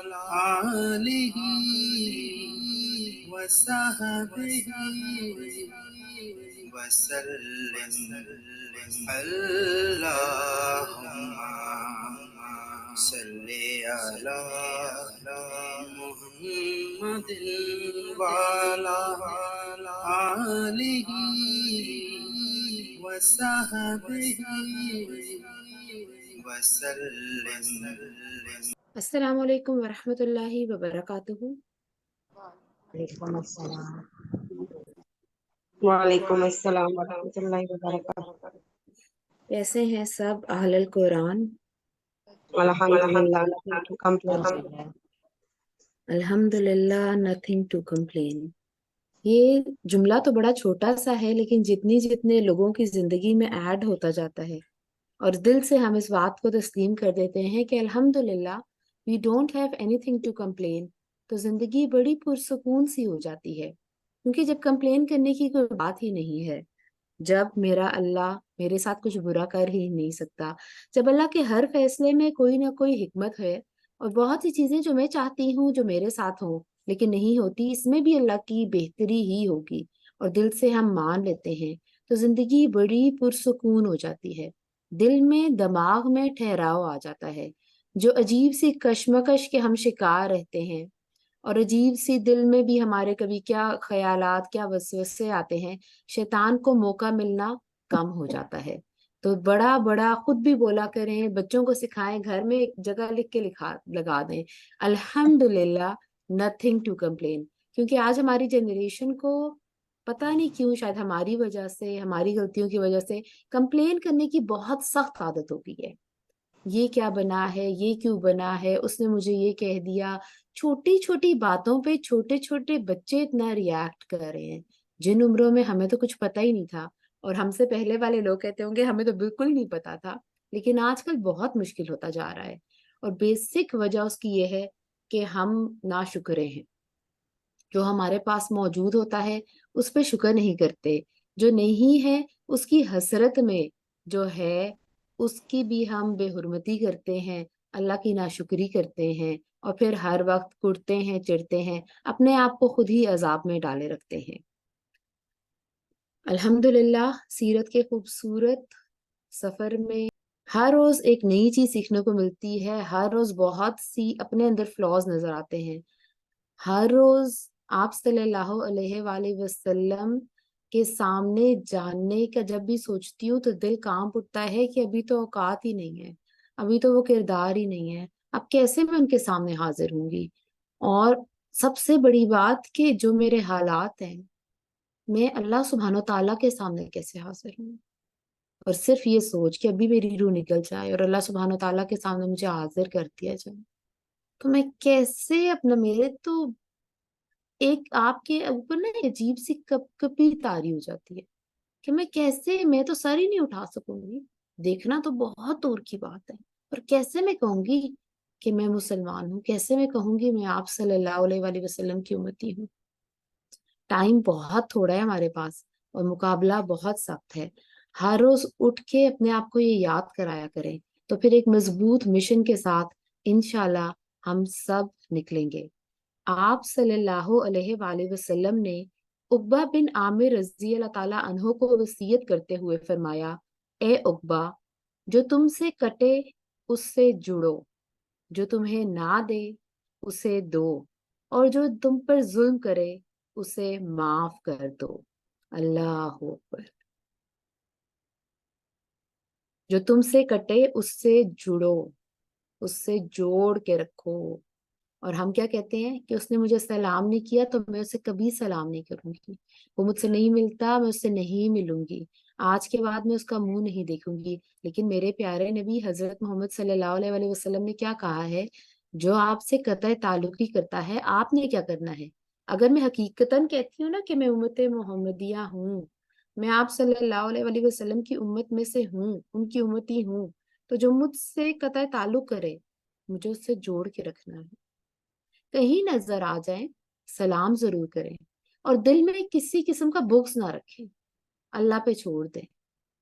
آلہ وصحبہ وسلم اللہم صلی علی محمد وعلی آلہ وصحبہ وسلم۔ السلام علیکم ورحمۃ اللہ وبرکاتہ۔ وعلیکم السلام۔ وعلیکم السلام ورحمۃ اللہ وبرکاتہ۔ کیسے ہیں سب اہل القرآن؟ الحمدللہ کمپلیٹ۔ الحمدللہ نتھنگ ٹو کمپلین۔ یہ جملہ تو بڑا چھوٹا سا ہے، لیکن جتنے لوگوں کی زندگی میں ایڈ ہوتا جاتا ہے اور دل سے ہم اس بات کو تسلیم کر دیتے ہیں کہ الحمدللہ we don't have anything to complain, تو زندگی بڑی پرسکون سی ہو جاتی ہے، کیونکہ جب کمپلین کرنے کی کوئی بات ہی نہیں ہے، جب میرا اللہ میرے ساتھ کچھ برا کر ہی نہیں سکتا، جب اللہ کے ہر فیصلے میں کوئی نہ کوئی حکمت ہے، اور بہت سی چیزیں جو میں چاہتی ہوں جو میرے ساتھ ہوں لیکن نہیں ہوتی، اس میں بھی اللہ کی بہتری ہی ہوگی، اور دل سے ہم مان لیتے ہیں تو زندگی بڑی پرسکون ہو جاتی ہے، دل میں دماغ میں ٹھہراؤ آ جاتا ہے، جو عجیب سی کشمکش کے ہم شکار رہتے ہیں، اور عجیب سی دل میں بھی ہمارے کبھی کیا خیالات کیا وسوسے آتے ہیں، شیطان کو موقع ملنا کم ہو جاتا ہے۔ تو بڑا بڑا خود بھی بولا کریں، بچوں کو سکھائیں، گھر میں ایک جگہ لکھ کے لگا دیں الحمدللہ نتھنگ ٹو کمپلین، کیونکہ آج ہماری جنریشن کو پتہ نہیں کیوں، شاید ہماری وجہ سے، ہماری غلطیوں کی وجہ سے کمپلین کرنے کی بہت سخت عادت ہو گئی ہے۔ یہ کیا بنا ہے، یہ کیوں بنا ہے، اس نے مجھے یہ کہہ دیا، چھوٹی چھوٹی باتوں پہ چھوٹے چھوٹے بچے اتنا ریاکٹ کر رہے ہیں، جن عمروں میں ہمیں تو کچھ پتہ ہی نہیں تھا، اور ہم سے پہلے والے لوگ کہتے ہوں گے ہمیں تو بالکل نہیں پتا تھا، لیکن آج کل بہت مشکل ہوتا جا رہا ہے، اور بیسک وجہ اس کی یہ ہے کہ ہم ناشکرے ہیں، جو ہمارے پاس موجود ہوتا ہے اس پہ شکر نہیں کرتے، جو نہیں ہے اس کی حسرت میں جو ہے اس کی بھی ہم بے حرمتی کرتے ہیں، اللہ کی ناشکری کرتے ہیں، اور پھر ہر وقت کڑتے ہیں چڑھتے ہیں، اپنے آپ کو خود ہی عذاب میں ڈالے رکھتے ہیں۔ الحمدللہ سیرت کے خوبصورت سفر میں ہر روز ایک نئی چیز سیکھنے کو ملتی ہے، ہر روز بہت سی اپنے اندر فلاز نظر آتے ہیں، ہر روز آپ صلی اللہ علیہ وآلہ وسلم کے سامنے جاننے کا جب بھی سوچتی ہوں تو دل کانپ اٹھتا ہے کہ ابھی تو اوقات ہی نہیں ہے، ابھی تو وہ کردار ہی نہیں ہے، اب کیسے میں ان کے سامنے حاضر ہوں گی، اور سب سے بڑی بات کہ جو میرے حالات ہیں میں اللہ سبحانہ و تعالیٰ کے سامنے کیسے حاضر ہوں، اور صرف یہ سوچ کہ ابھی میری روح نکل جائے اور اللہ سبحانہ و تعالیٰ کے سامنے مجھے حاضر کر دیا جائے، تو میں کیسے اپنا، میرے تو ایک آپ کے اوپر نا عجیب سی کپ کپی طاری ہو جاتی ہے کہ میں کیسے، میں تو سر ہی نہیں اٹھا سکوں گی، دیکھنا تو بہت دور کی بات ہے، اور کیسے میں کہوں گی کہ میں مسلمان ہوں، کیسے میں کہوں گی میں آپ صلی اللہ علیہ وآلہ وسلم کی امتی ہوں۔ ٹائم بہت تھوڑا ہے ہمارے پاس اور مقابلہ بہت سخت ہے، ہر روز اٹھ کے اپنے آپ کو یہ یاد کرایا کریں، تو پھر ایک مضبوط مشن کے ساتھ انشاءاللہ ہم سب نکلیں گے۔ آپ صلی اللہ علیہ وآلہ وسلم نے عقبہ بن عامر رضی اللہ تعالیٰ عنہ کو وصیت کرتے ہوئے فرمایا، اے عقبہ، جو تم سے کٹے اس سے جڑو، جو تمہیں نہ دے اسے دو، اور جو تم پر ظلم کرے اسے معاف کر دو۔ اللہ اکبر۔ جو تم سے کٹے اس سے جڑو، اس سے جوڑ کے رکھو، اور ہم کیا کہتے ہیں کہ اس نے مجھے سلام نہیں کیا تو میں اسے کبھی سلام نہیں کروں گی، وہ مجھ سے نہیں ملتا میں اس سے نہیں ملوں گی، آج کے بعد میں اس کا منہ نہیں دیکھوں گی۔ لیکن میرے پیارے نبی حضرت محمد صلی اللہ علیہ وآلہ وسلم نے کیا کہا ہے، جو آپ سے قطع تعلق ہی کرتا ہے آپ نے کیا کرنا ہے۔ اگر میں حقیقتاً کہتی ہوں نا کہ میں امت محمدیہ ہوں، میں آپ صلی اللہ علیہ وآلہ وسلم کی امت میں سے ہوں، ان کی امتی ہوں، تو جو مجھ سے قطع تعلق کرے مجھے اس سے جوڑ کے رکھنا ہے، کہیں نظر آ جائیں سلام ضرور کریں، اور دل میں کسی قسم کا بغض نہ رکھیں، اللہ پہ چھوڑ دیں۔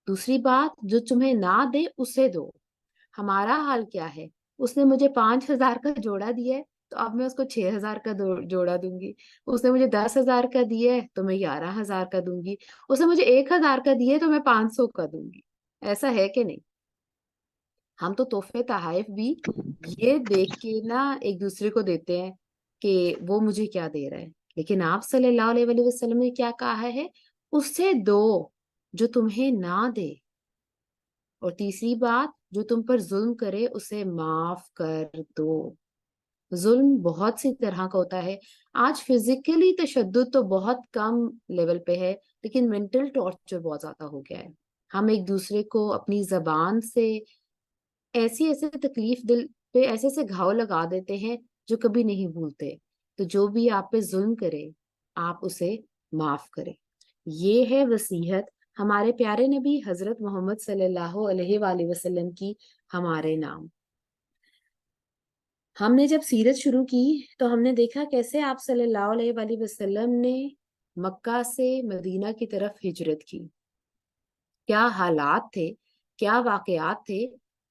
دوسری بات، جو تمہیں نہ دے اسے دو۔ ہمارا حال کیا ہے، اس نے مجھے 5,000 کا جوڑا دیا ہے تو اب میں اس کو 6,000 کا جوڑا دوں گی. اس نے مجھے 10,000 کا دیا ہے تو میں 11,000 کا دوں گی. اس نے مجھے 1,000 کا دیا ہے تو میں 500 کا دوں گی. ایسا ہے کہ نہیں؟ ہم تو تحفے تحائف بھی یہ دیکھ کے نا ایک دوسرے کو دیتے ہیں کہ وہ مجھے کیا دے رہا ہے. لیکن آپ صلی اللہ علیہ وآلہ وسلم نے کیا کہا ہے؟ اس سے دو جو تمہیں نہ دے. اور تیسری بات، جو تم پر ظلم کرے اسے معاف کر دو. ظلم بہت سی طرح کا ہوتا ہے. آج فزیکلی تشدد تو بہت کم لیول پہ ہے، لیکن مینٹل ٹارچر بہت زیادہ ہو گیا ہے. ہم ایک دوسرے کو اپنی زبان سے ایسی تکلیف دل پہ ایسے گھاؤ لگا دیتے ہیں جو کبھی نہیں بھولتے. تو جو بھی آپ پہ ظلم کرے آپ اسے معاف کریں. یہ ہے وصیحت ہمارے پیارے نبی حضرت محمد صلی اللہ علیہ وآلہ وسلم کی ہمارے نام. ہم نے جب سیرت شروع کی تو ہم نے دیکھا کیسے آپ صلی اللہ علیہ وآلہ وسلم نے مکہ سے مدینہ کی طرف ہجرت کی. کیا حالات تھے، کیا واقعات تھے،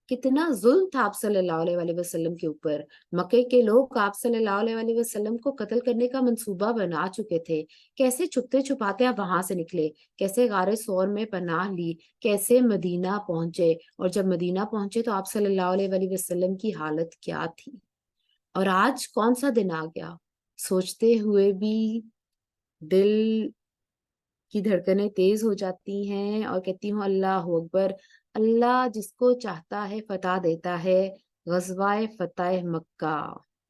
کتنا ظلم تھا آپ صلی اللہ علیہ وآلہ وسلم کے اوپر. مکے کے لوگ آپ صلی اللہ علیہ وآلہ وسلم کو قتل کرنے کا منصوبہ بنا چکے تھے. کیسے چھپتے چھپاتے آپ وہاں سے نکلے، کیسے غار ثور میں پناہ لی، کیسے مدینہ پہنچے، اور جب مدینہ پہنچے تو آپ صلی اللہ علیہ وآلہ وسلم کی حالت کیا تھی. اور آج کون سا دن آ گیا، سوچتے ہوئے بھی دل کی دھڑکنیں تیز ہو جاتی ہیں اور کہتی ہوں اللہ اکبر. اللہ جس کو چاہتا ہے فتح دیتا ہے. غزوہ فتح مکہ،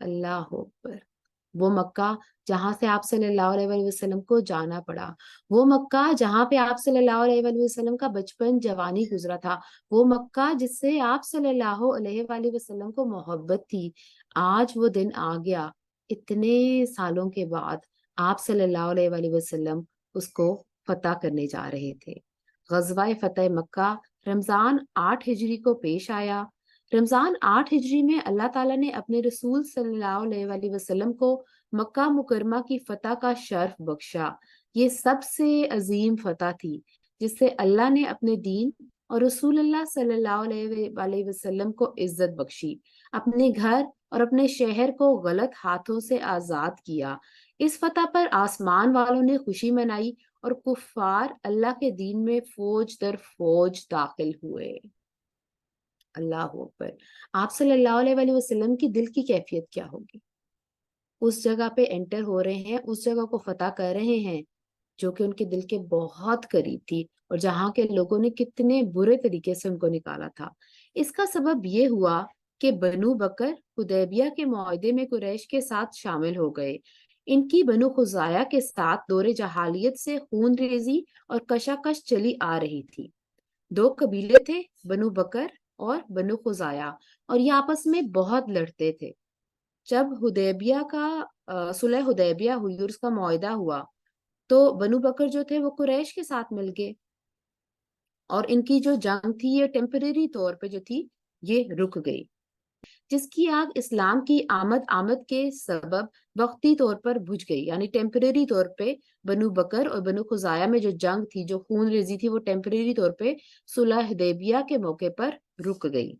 اللہ اکبر. وہ مکہ جہاں سے آپ صلی اللہ علیہ وآلہ وسلم کو جانا پڑا، وہ مکہ جہاں پہ آپ صلی اللہ علیہ وآلہ وسلم کا بچپن جوانی گزرا تھا، وہ مکہ جس سے آپ صلی اللہ علیہ وآلہ وسلم کو محبت تھی. آج وہ دن آ گیا، اتنے سالوں کے بعد آپ صلی اللہ علیہ وآلہ وسلم اس کو فتح کرنے جا رہے تھے. غزوہ فتح مکہ رمضان 8 ہجری کو پیش آیا. رمضان 8 ہجری میں اللہ تعالیٰ نے اپنے رسول صلی اللہ علیہ وآلہ وسلم کو مکہ مکرمہ کی فتح کا شرف بخشا. یہ سب سے عظیم فتح تھی جس سے اللہ نے اپنے دین اور رسول اللہ صلی اللہ علیہ وآلہ وسلم کو عزت بخشی، اپنے گھر اور اپنے شہر کو غلط ہاتھوں سے آزاد کیا. اس فتح پر آسمان والوں نے خوشی منائی اور کفار اللہ کے دین میں فوج در فوج داخل ہوئے. اللہ اکبر. آپ صلی اللہ علیہ وآلہ وسلم کی دل کی کیفیت کیا ہوگی؟ اس جگہ پہ انٹر ہو رہے ہیں، اس جگہ کو فتح کر رہے ہیں جو کہ ان کے دل کے بہت قریب تھی، اور جہاں کے لوگوں نے کتنے برے طریقے سے ان کو نکالا تھا. اس کا سبب یہ ہوا کہ بنو بکر حدیبیہ کے معاہدے میں قریش کے ساتھ شامل ہو گئے. ان کی بنو خزاعہ کے ساتھ دور جاہلیت سے خون ریزی اور کشاکش چلی آ رہی تھی. دو قبیلے تھے، بنو بکر اور بنو خزاعہ، اور یہ آپس میں بہت لڑتے تھے. جب حدیبیہ کا صلح حدیبیہ ہوئی اور اس کا معاہدہ ہوا تو بنو بکر جو تھے وہ قریش کے ساتھ مل گئے، اور ان کی جو جنگ تھی یہ ٹیمپریری طور پہ جو تھی یہ رک گئی. جس کی آگ اسلام کی آمد کے سبب وقتی طور پر بجھ گئی. یعنی ٹیمپریری طور پہ بنو بکر اور بنو خزاعہ میں جو جنگ تھی، جو خون ریزی تھی، وہ ٹیمپریری طور پہ صلح حدیبیہ کے موقع پر رک گئی.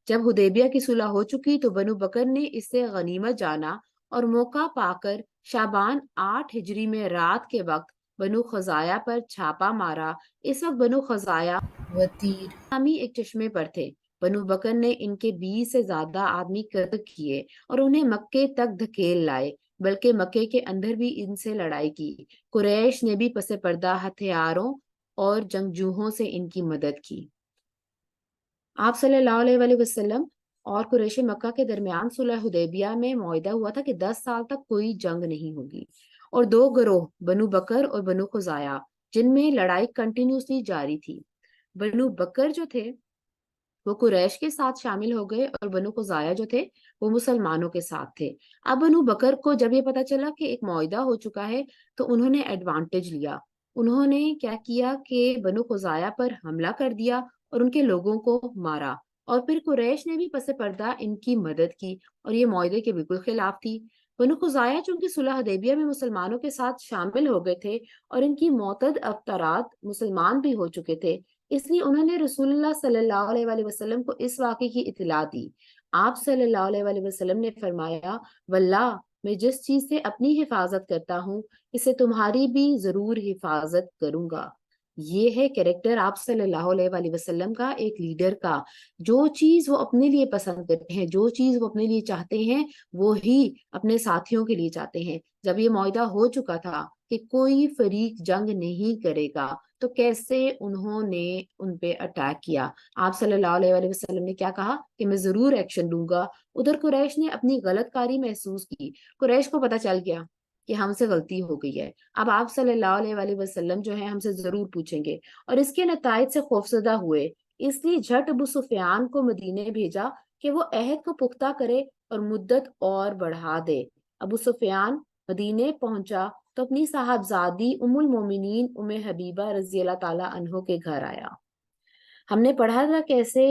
جب حدیبیہ کی صلح ہو چکی تو بنو بکر نے اس سے غنیمت جانا اور موقع پا کر شعبان 8 ہجری میں رات کے وقت بنو خزاعہ پر چھاپا مارا. اس وقت بنو خزاعہ وتیر نامی ایک چشمے پر تھے. بنو بکر نے ان کے 20 سے زیادہ آدمی قتل کیے اور انہیں مکے تک دھکیل لائے، بلکہ مکے کے اندر بھی ان سے لڑائی کی. قریش نے بھی پس پردہ ہتھیاروں اور جنگجوؤں سے ان کی مدد کی. آپ صلی اللہ علیہ وآلہ وسلم اور قریش مکہ کے درمیان صلح حدیبیہ میں معاہدہ ہوا تھا کہ 10 سال تک کوئی جنگ نہیں ہوگی، اور دو گروہ بنو بکر اور بنو خزاعہ جن میں لڑائی کنٹینیوسلی جاری تھی. بنو بکر جو تھے وہ قریش کے ساتھ شامل ہو گئے اور بنو خزاعہ جو تھے وہ مسلمانوں کے ساتھ تھے. اب بنو بکر کو جب یہ پتا چلا کہ ایک معاہدہ ہو چکا ہے تو انہوں نے ایڈوانٹیج لیا. انہوں نے کیا کیا کہ بنو خزاعہ پر حملہ کر دیا اور ان کے لوگوں کو مارا، اور پھر قریش نے بھی پس پردہ ان کی مدد کی، اور یہ معاہدے کے بالکل خلاف تھی. بنو خزاعہ چونکہ صلح حدیبیہ میں مسلمانوں کے ساتھ شامل ہو گئے تھے اور ان کی معتد افطارات مسلمان بھی ہو چکے تھے، اس لیے انہوں نے رسول اللہ صلی اللہ علیہ وآلہ وسلم کو اس واقعے کی اطلاع دی. آپ صلی اللہ علیہ وآلہ وسلم نے فرمایا واللہ میں جس چیز سے اپنی حفاظت کرتا ہوں اسے تمہاری بھی ضرور حفاظت کروں گا۔ یہ ہے کریکٹر آپ صلی اللہ علیہ وآلہ وسلم کا، ایک لیڈر کا۔ جو چیز وہ اپنے لیے پسند کرتے ہیں، جو چیز وہ اپنے لیے چاہتے ہیں، وہی اپنے ساتھیوں کے لیے چاہتے ہیں۔ جب یہ معاہدہ ہو چکا تھا کہ کوئی فریق جنگ نہیں کرے گا، تو کیسے انہوں نے ان پہ اٹیک کیا؟ آپ صلی اللہ علیہ وآلہ وسلم نے کیا کہا کہ میں ضرور ایکشن لوں گا۔ ادھر قریش نے اپنی غلط کاری محسوس کی، قریش کو پتہ چل گیا کہ ہم سے غلطی ہو گئی ہے، اب آپ صلی اللہ علیہ وآلہ وسلم جو ہے ہم سے ضرور پوچھیں گے، اور اس کے نتائج سے خوفزدہ ہوئے۔ اس لیے جھٹ ابو سفیان کو مدینے بھیجا کہ وہ عہد کو پختہ کرے اور مدت اور بڑھا دے۔ ابو سفیان مدینے پہنچا تو اپنی صاحبزادی ام المومنین ام حبیبہ رضی اللہ تعالی عنہ کے گھر آیا۔ ہم نے پڑھا تھا کیسے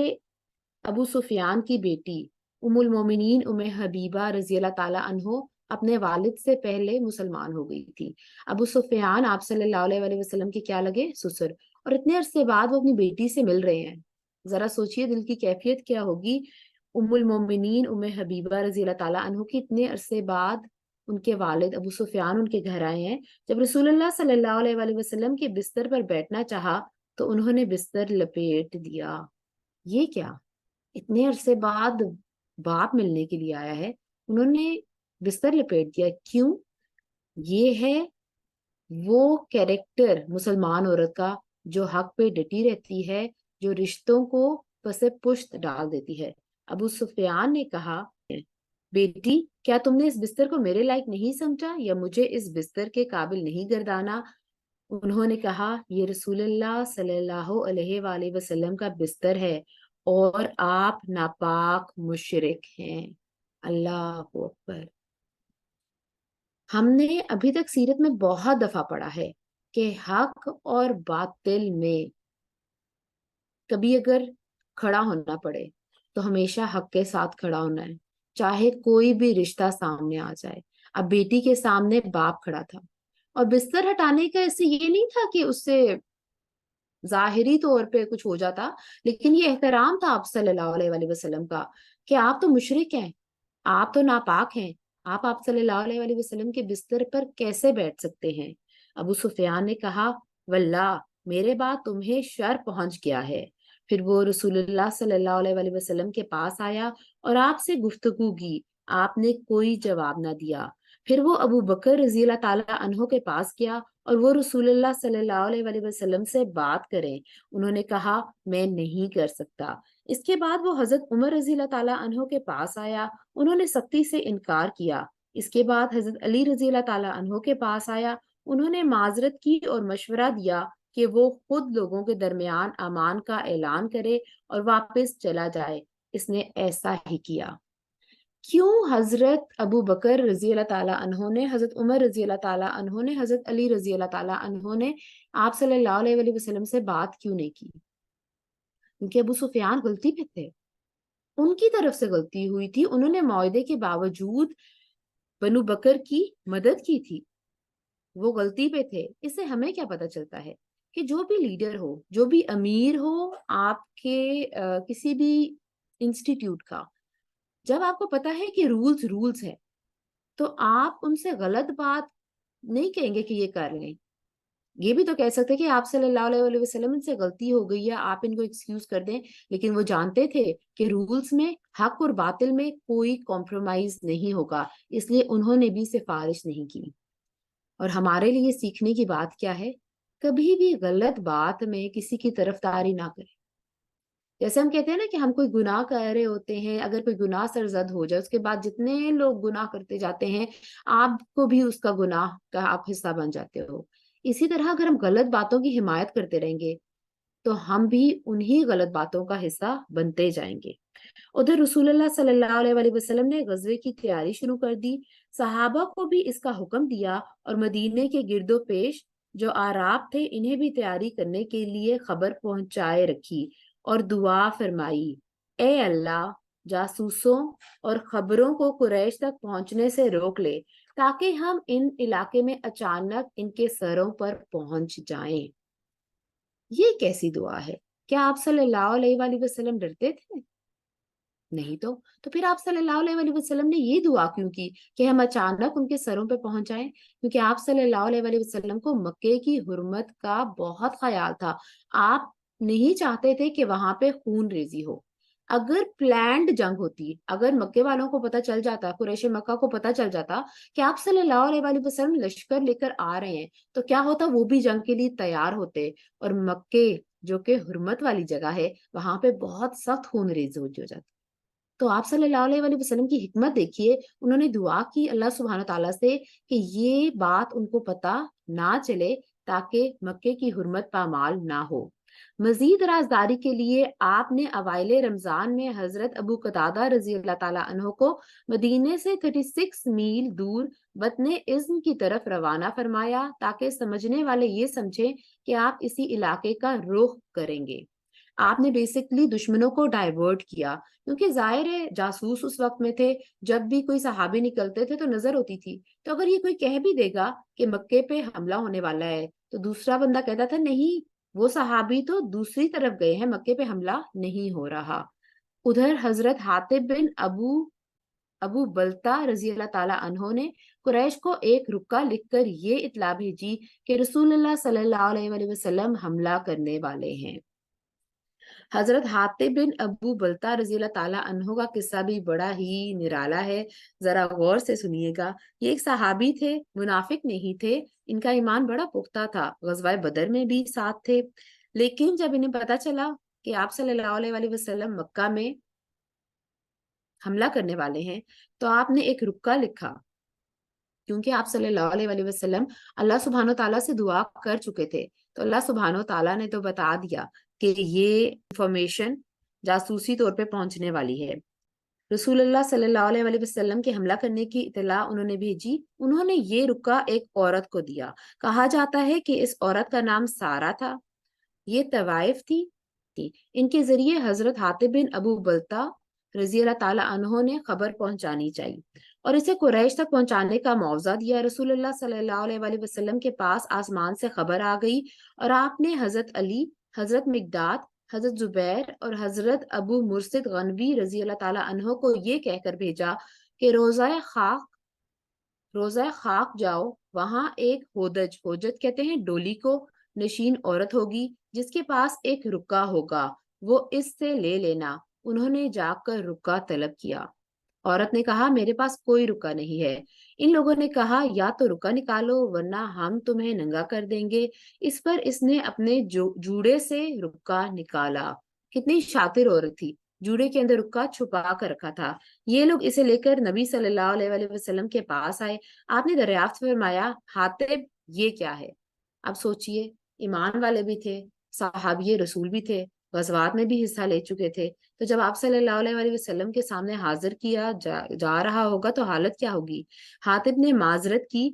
ابو سفیان کی بیٹی ام المومنین ام حبیبہ رضی اللہ تعالی عنہ اپنے والد سے پہلے مسلمان ہو گئی تھی۔ ابو سفیان آپ صلی اللہ علیہ وآلہ وسلم کے کیا لگے؟ سسر، اور اتنے عرصے بعد وہ اپنی بیٹی سے مل رہے ہیں۔ ذرا سوچئے دل کی کیفیت کیا ہوگی ام المومنین ام حبیبہ رضی اللہ تعالی عنہ کی اتنے عرصے بعد ان کے والد ابو سفیان ان کے گھر آئے ہیں۔ جب رسول اللہ صلی اللہ علیہ وآلہ وسلم کے بستر پر بیٹھنا چاہا تو انہوں نے بستر لپیٹ دیا۔ یہ کیا؟ اتنے عرصے بعد باپ ملنے کے لیے آیا ہے، انہوں نے بستر لپیٹ دیا، کیوں؟ یہ ہے وہ کیریکٹر مسلمان عورت کا جو حق پہ ڈٹی رہتی ہے، جو رشتوں کو پس پشت ڈال دیتی ہے۔ ابو سفیان نے کہا بیٹی کیا تم نے اس بستر کو میرے لائق نہیں سمجھا یا مجھے اس بستر کے قابل نہیں گردانا؟ انہوں نے کہا یہ رسول اللہ صلی اللہ علیہ وآلہ وسلم کا بستر ہے اور آپ ناپاک مشرک ہیں۔ اللہ اکبر۔ ہم نے ابھی تک سیرت میں بہت دفعہ پڑھا ہے کہ حق اور باطل میں کبھی اگر کھڑا ہونا پڑے تو ہمیشہ حق کے ساتھ کھڑا ہونا ہے، چاہے کوئی بھی رشتہ سامنے آ جائے۔ اب بیٹی کے سامنے باپ کھڑا تھا، اور بستر ہٹانے کا اس سے یہ نہیں تھا کہ اس سے ظاہری طور پہ کچھ ہو جاتا، لیکن یہ احترام تھا آپ صلی اللہ علیہ وآلہ وسلم کا کہ آپ تو مشرک ہیں، آپ تو ناپاک ہیں، آپ صلی اللہ علیہ وآلہ وسلم کے بستر پر کیسے بیٹھ سکتے ہیں؟ ابو سفیان نے کہا واللہ میرے بعد تمہیں شر پہنچ گیا ہے۔ پھر وہ رسول اللہ صلی اللہ علیہ وآلہ وسلم کے پاس آیا اور آپ سے گفتگو کی، آپ نے کوئی جواب نہ دیا۔ پھر وہ ابو بکر رضی اللہ تعالی عنہ کے پاس گیا اور وہ رسول اللہ صلی اللہ علیہ وآلہ وسلم سے بات کریں۔ انہوں نے کہا میں نہیں کر سکتا۔ اس کے بعد وہ حضرت عمر رضی اللہ تعالی عنہ کے پاس آیا، انہوں نے سختی سے انکار کیا۔ اس کے بعد حضرت علی رضی اللہ تعالی عنہ کے پاس آیا، انہوں نے معذرت کی اور مشورہ دیا کہ وہ خود لوگوں کے درمیان امان کا اعلان کرے اور واپس چلا جائے۔ اس نے ایسا ہی کیا۔ کیوں حضرت ابو بکر رضی اللہ تعالیٰ عنہ نے، حضرت عمر رضی اللہ تعالیٰ عنہ نے، حضرت علی رضی اللہ تعالیٰ عنہ نے آپ صلی اللہ علیہ وآلہ وسلم سے بات کیوں نہیں کی؟ کیونکہ ابو سفیان غلطی پہ تھے، ان کی طرف سے غلطی ہوئی تھی، انہوں نے معاہدے کے باوجود بنو بکر کی مدد کی تھی، وہ غلطی پہ تھے۔ اس سے ہمیں کیا پتہ چلتا ہے کہ جو بھی لیڈر ہو، جو بھی امیر ہو آپ کے کسی بھی انسٹیٹیوٹ کا، جب آپ کو پتا ہے کہ رولز ہے تو آپ ان سے غلط بات نہیں کہیں گے کہ یہ کر لیں۔ یہ بھی تو کہہ سکتے کہ آپ صلی اللہ علیہ وسلم ان سے غلطی ہو گئی ہے، آپ ان کو ایکسکیوز کر دیں، لیکن وہ جانتے تھے کہ رولز میں حق اور باطل میں کوئی کمپرومائز نہیں ہوگا، اس لیے انہوں نے بھی سفارش نہیں کی۔ اور ہمارے لیے سیکھنے کی بات کیا ہے؟ کبھی بھی غلط بات میں کسی کی طرفداری نہ کریں۔ جیسے ہم کہتے ہیں نا کہ ہم کوئی گناہ کر رہے ہوتے ہیں، اگر کوئی گناہ سرزد ہو جائے، اس کے بعد جتنے لوگ گناہ کرتے جاتے ہیں آپ کو بھی اس کا گناہ کا آپ حصہ بن جاتے ہو۔ اسی طرح اگر ہم غلط باتوں کی حمایت کرتے رہیں گے تو ہم بھی انہی غلط باتوں کا حصہ بنتے جائیں گے۔ ادھر رسول اللہ صلی اللہ علیہ وآلہ وسلم نے غزوے کی تیاری شروع کر دی، صحابہ کو بھی اس کا حکم دیا اور مدینے کے گرد و پیش جو اعراب تھے انہیں بھی تیاری کرنے کے لیے خبر پہنچائے رکھی اور دعا فرمائی، اے اللہ جاسوسوں اور خبروں کو قریش تک پہنچنے سے روک لے تاکہ ہم ان علاقے میں اچانک ان کے سروں پر پہنچ جائیں۔ یہ کیسی دعا ہے؟ کیا آپ صلی اللہ علیہ وآلہ وسلم ڈرتے تھے؟ نہیں تو پھر آپ صلی اللہ علیہ وسلم نے یہ دعا کیوں کی کہ ہم اچانک ان کے سروں پہ پہنچ جائیں؟ کیونکہ آپ صلی اللہ علیہ وسلم کو مکے کی حرمت کا بہت خیال تھا. آپ نہیں چاہتے تھے کہ وہاں پہ خون ریزی ہو. اگر پلانڈ جنگ ہوتی، اگر مکے والوں کو پتہ چل جاتا، قریش مکہ کو پتہ چل جاتا کہ آپ صلی اللہ علیہ وسلم لشکر لے کر آ رہے ہیں، تو کیا ہوتا؟ وہ بھی جنگ کے لیے تیار ہوتے، اور مکے جو کہ حرمت والی جگہ ہے وہاں پہ بہت سخت خون ریزی ہو جاتی. تو آپ صلی اللہ علیہ وسلم کی حکمت دیکھیے، انہوں نے دعا کی اللہ سبحانہ تعالیٰ سے کہ یہ بات ان کو پتہ نہ چلے تاکہ مکے کی حرمت پامال نہ ہو. مزید رازداری کے لیے آپ نے اوائل رمضان میں حضرت ابو قتادہ رضی اللہ تعالیٰ عنہ کو مدینے سے 36 میل دور بطن اذن کی طرف روانہ فرمایا تاکہ سمجھنے والے یہ سمجھیں کہ آپ اسی علاقے کا رخ کریں گے. آپ نے بیسکلی دشمنوں کو ڈائیورٹ کیا، کیونکہ ظاہر ہے جاسوس اس وقت میں تھے، جب بھی کوئی صحابی نکلتے تھے تو نظر ہوتی تھی. تو اگر یہ کوئی کہہ بھی دے گا کہ مکے پہ حملہ ہونے والا ہے تو دوسرا بندہ کہتا تھا نہیں، وہ صحابی تو دوسری طرف گئے ہیں، مکے پہ حملہ نہیں ہو رہا. ادھر حضرت حاتب بن ابو بلتا رضی اللہ تعالیٰ عنہ نے قریش کو ایک رکا لکھ کر یہ اطلاع بھیجی کہ رسول اللہ صلی اللہ علیہ وسلم حملہ کرنے والے ہیں. حضرت حاتب بن ابو بلتا رضی اللہ تعالیٰ عنہ کا قصہ بھی بڑا ہی نرالا ہے، ذرا غور سے سنیے گا. یہ ایک صحابی تھے، منافق نہیں تھے، ان کا ایمان بڑا پختہ تھا، غزوہ بدر میں بھی ساتھ تھے. لیکن جب انہیں پتا چلا کہ آپ صلی اللہ علیہ وسلم مکہ میں حملہ کرنے والے ہیں تو آپ نے ایک رکا لکھا، کیونکہ آپ صلی اللہ علیہ وسلم اللہ سبحانہ تعالیٰ سے دعا کر چکے تھے. تو اللہ سبحانہ تعالیٰ نے تو بتا دیا کہ یہ انفارمیشن جاسوسی طور پہ پہنچنے والی ہے. رسول اللہ صلی اللہ علیہ وسلم کے حملہ کرنے کی اطلاع انہوں نے بھیجی. انہوں نے یہ رکا ایک عورت کو دیا. کہا جاتا ہے کہ اس عورت کا نام سارا تھا، یہ طوائف تھی. ان کے ذریعے حضرت حاتب بن ابو بلتا رضی اللہ تعالیٰ عنہ نے خبر پہنچانی چاہیے اور اسے قریش تک پہنچانے کا معاوضہ دیا. رسول اللہ صلی اللہ علیہ وسلم کے پاس آسمان سے خبر آ گئی اور آپ نے حضرت علی، حضرت مقداد، حضرت زبیر اور حضرت ابو مرسد غنوی رضی اللہ تعالیٰ عنہ کو یہ کہہ کر بھیجا کہ روزہ خاک جاؤ، وہاں ایک ہوجت کہتے ہیں ڈولی کو نشین عورت ہوگی جس کے پاس ایک رکا ہوگا، وہ اس سے لے لینا. انہوں نے جا کر رکا طلب کیا. عورت نے کہا میرے پاس کوئی رکا نہیں ہے. ان لوگوں نے کہا یا تو رکا نکالو ورنہ ہم تمہیں ننگا کر دیں گے. اس پر اس نے اپنے جوڑے سے رکا نکالا. کتنی شاطر عورت تھی، جوڑے کے اندر رکا چھپا کر رکھا تھا. یہ لوگ اسے لے کر نبی صلی اللہ علیہ وسلم کے پاس آئے. آپ نے دریافت فرمایا حاتب یہ کیا ہے؟ اب سوچئے، ایمان والے بھی تھے، صحابی رسول بھی تھے، غزوات میں بھی حصہ لے چکے تھے. تو جب آپ صلی اللہ علیہ وسلم کے سامنے حاضر کیا جا رہا ہوگا تو حالت کیا ہوگی؟ حاتب نے معذرت کی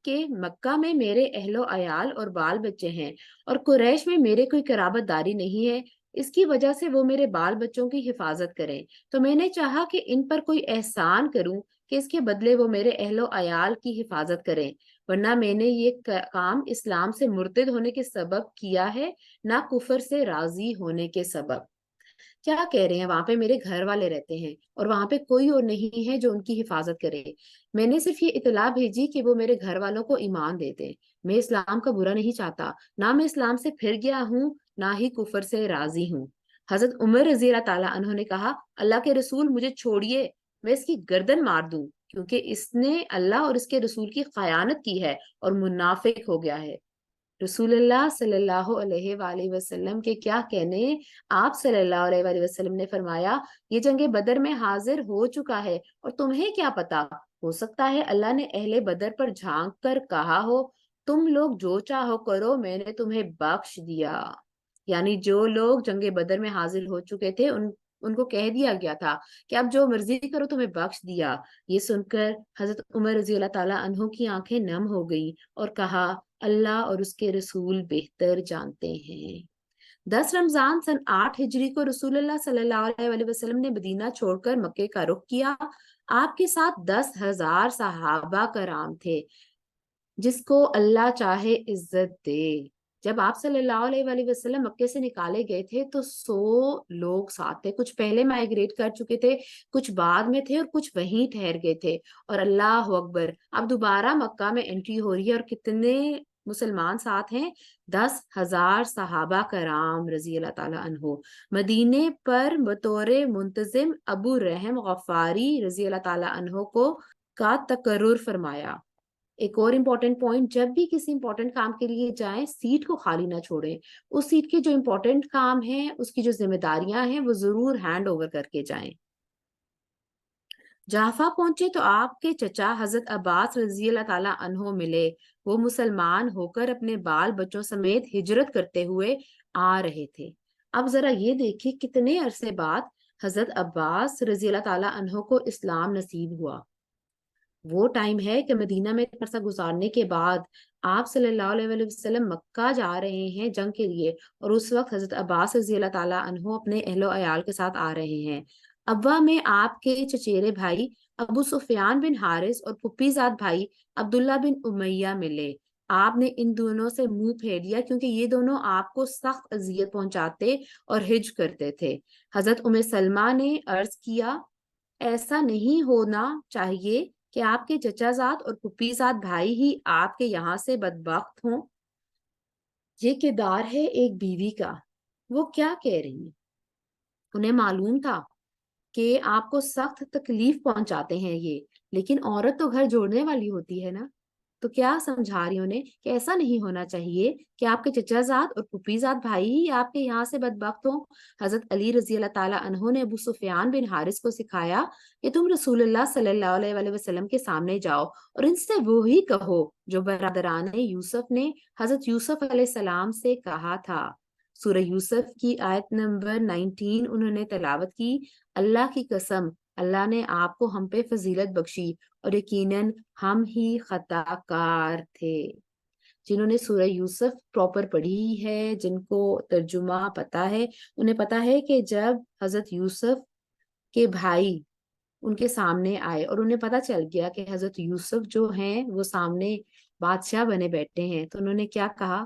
کہ مکہ میں میرے اہل و عیال اور بال بچے ہیں اور قریش میں میرے کوئی قرابت داری نہیں ہے، اس کی وجہ سے وہ میرے بال بچوں کی حفاظت کریں. تو میں نے چاہا کہ ان پر کوئی احسان کروں کہ اس کے بدلے وہ میرے اہل و عیال کی حفاظت کریں، ورنہ میں نے یہ کام اسلام سے مرتد ہونے کے سبب کیا ہے، نہ کفر سے راضی ہونے کے سبب. کیا کہہ رہے ہیں؟ وہاں پہ میرے گھر والے رہتے ہیں اور وہاں پہ کوئی اور نہیں ہے جو ان کی حفاظت کرے. میں نے صرف یہ اطلاع بھیجی کہ وہ میرے گھر والوں کو ایمان دیتے. میں اسلام کا برا نہیں چاہتا، نہ میں اسلام سے پھر گیا ہوں نہ ہی کفر سے راضی ہوں. حضرت عمر رضی اللہ تعالیٰ عنہ نے کہا اللہ کے رسول مجھے چھوڑیے، میں اس کی گردن مار دوں، کیونکہ اس نے اللہ اور اس کے رسول کی خیانت کی ہے اور منافق ہو گیا ہے. رسول اللہ صلی اللہ علیہ وآلہ وسلم کے کیا کہنے، آپ صلی اللہ علیہ وآلہ وسلم نے فرمایا یہ جنگ بدر میں حاضر ہو چکا ہے اور تمہیں کیا پتا، ہو سکتا ہے اللہ نے اہل بدر پر جھانک کر کہا ہو تم لوگ جو چاہو کرو، میں نے تمہیں بخش دیا. یعنی جو لوگ جنگ بدر میں حاضر ہو چکے تھے ان کو کہہ دیا گیا تھا کہ اب جو مرضی کرو تمہیں بخش دیا. یہ سن کر حضرت عمر رضی اللہ تعالیٰ عنہ کی آنکھیں نم ہو گئی اور کہا اللہ اور اس کے رسول بہتر جانتے ہیں. 10 رمضان سن 8 ہجری کو رسول اللہ صلی اللہ علیہ وسلم نے مدینہ چھوڑ کر مکے کا رخ کیا. آپ کے ساتھ 10,000 صحابہ کرام تھے. جس کو اللہ چاہے عزت دے. جب آپ صلی اللہ علیہ وآلہ وسلم مکے سے نکالے گئے تھے تو 100 لوگ ساتھ تھے. کچھ پہلے مائگریٹ کر چکے تھے, کچھ بعد میں تھے, اور کچھ وہیں ٹھہر گئے تھے. اور اللہ اکبر, اب دوبارہ مکہ میں انٹری ہو رہی ہے, اور کتنے مسلمان ساتھ ہیں؟ 10,000 صحابہ کرام رضی اللہ تعالیٰ عنہ. مدینے پر بطور منتظم ابو رحم غفاری رضی اللہ تعالیٰ عنہ کو کا تقرر فرمایا. ایک اور امپورٹنٹ پوائنٹ, جب بھی کسی امپورٹنٹ کام کے لیے جائیں سیٹ کو خالی نہ چھوڑیں. اس سیٹ کے جو امپورٹنٹ کام ہیں, اس کی جو ذمہ داریاں ہیں, وہ ضرور ہینڈ اوور کر کے جائیں. جعفہ پہنچے تو آپ کے چچا حضرت عباس رضی اللہ تعالیٰ عنہ ملے. وہ مسلمان ہو کر اپنے بال بچوں سمیت ہجرت کرتے ہوئے آ رہے تھے. اب ذرا یہ دیکھیں کتنے عرصے بعد حضرت عباس رضی اللہ تعالیٰ عنہ کو اسلام نصیب ہوا. وہ ٹائم ہے کہ مدینہ میں عرصہ گزارنے کے بعد آپ صلی اللہ علیہ وآلہ وسلم مکہ جا رہے ہیں جنگ کے لیے, اور اس وقت حضرت عباس رضی اللہ تعالیٰ عنہ اپنے اہل و عیال کے ساتھ آ رہے ہیں. ابا میں آپ کے چچیرے بھائی ابو سفیان بن حارث اور پھپھی زاد بھائی عبداللہ بن امیہ ملے. آپ نے ان دونوں سے منہ پھیر لیا کیونکہ یہ دونوں آپ کو سخت اذیت پہنچاتے اور ہجر کرتے تھے. حضرت ام سلمہ نے عرض کیا, ایسا نہیں ہونا چاہیے کہ آپ کے چچا زاد اور پھپھی زاد بھائی ہی آپ کے یہاں سے بدبخت ہوں. یہ کردار ہے ایک بیوی کا. وہ کیا کہہ رہی ہیں؟ انہیں معلوم تھا کہ آپ کو سخت تکلیف پہنچاتے ہیں یہ, لیکن عورت تو گھر جوڑنے والی ہوتی ہے نا. تو کیا سمجھا رہی انہیں کہ ایسا نہیں ہونا چاہیے کہ آپ کے چچا زاد اور پھپھی زاد بھائی ہی آپ کے یہاں سے بدبخت ہوں. حضرت علی رضی اللہ تعالیٰ عنہ نے ابو سفیان بن حارث کو سکھایا کہ تم رسول اللہ صلی اللہ علیہ وآلہ وسلم کے سامنے جاؤ اور ان سے وہی کہو جو برادران یوسف نے حضرت یوسف علیہ السلام سے کہا تھا. سورہ یوسف کی آیت نمبر 19 انہوں نے تلاوت کی. اللہ کی قسم, اللہ نے آپ کو ہم پہ فضیلت بخشی اور یقیناً ہم ہی خطا کار تھے. جنہوں نے سورہ یوسف پراپر پڑھی ہے, جن کو ترجمہ پتا ہے, انہیں پتا ہے کہ جب حضرت یوسف کے بھائی ان کے سامنے آئے اور انہیں پتا چل گیا کہ حضرت یوسف جو ہیں وہ سامنے بادشاہ بنے بیٹھے ہیں, تو انہوں نے کیا کہا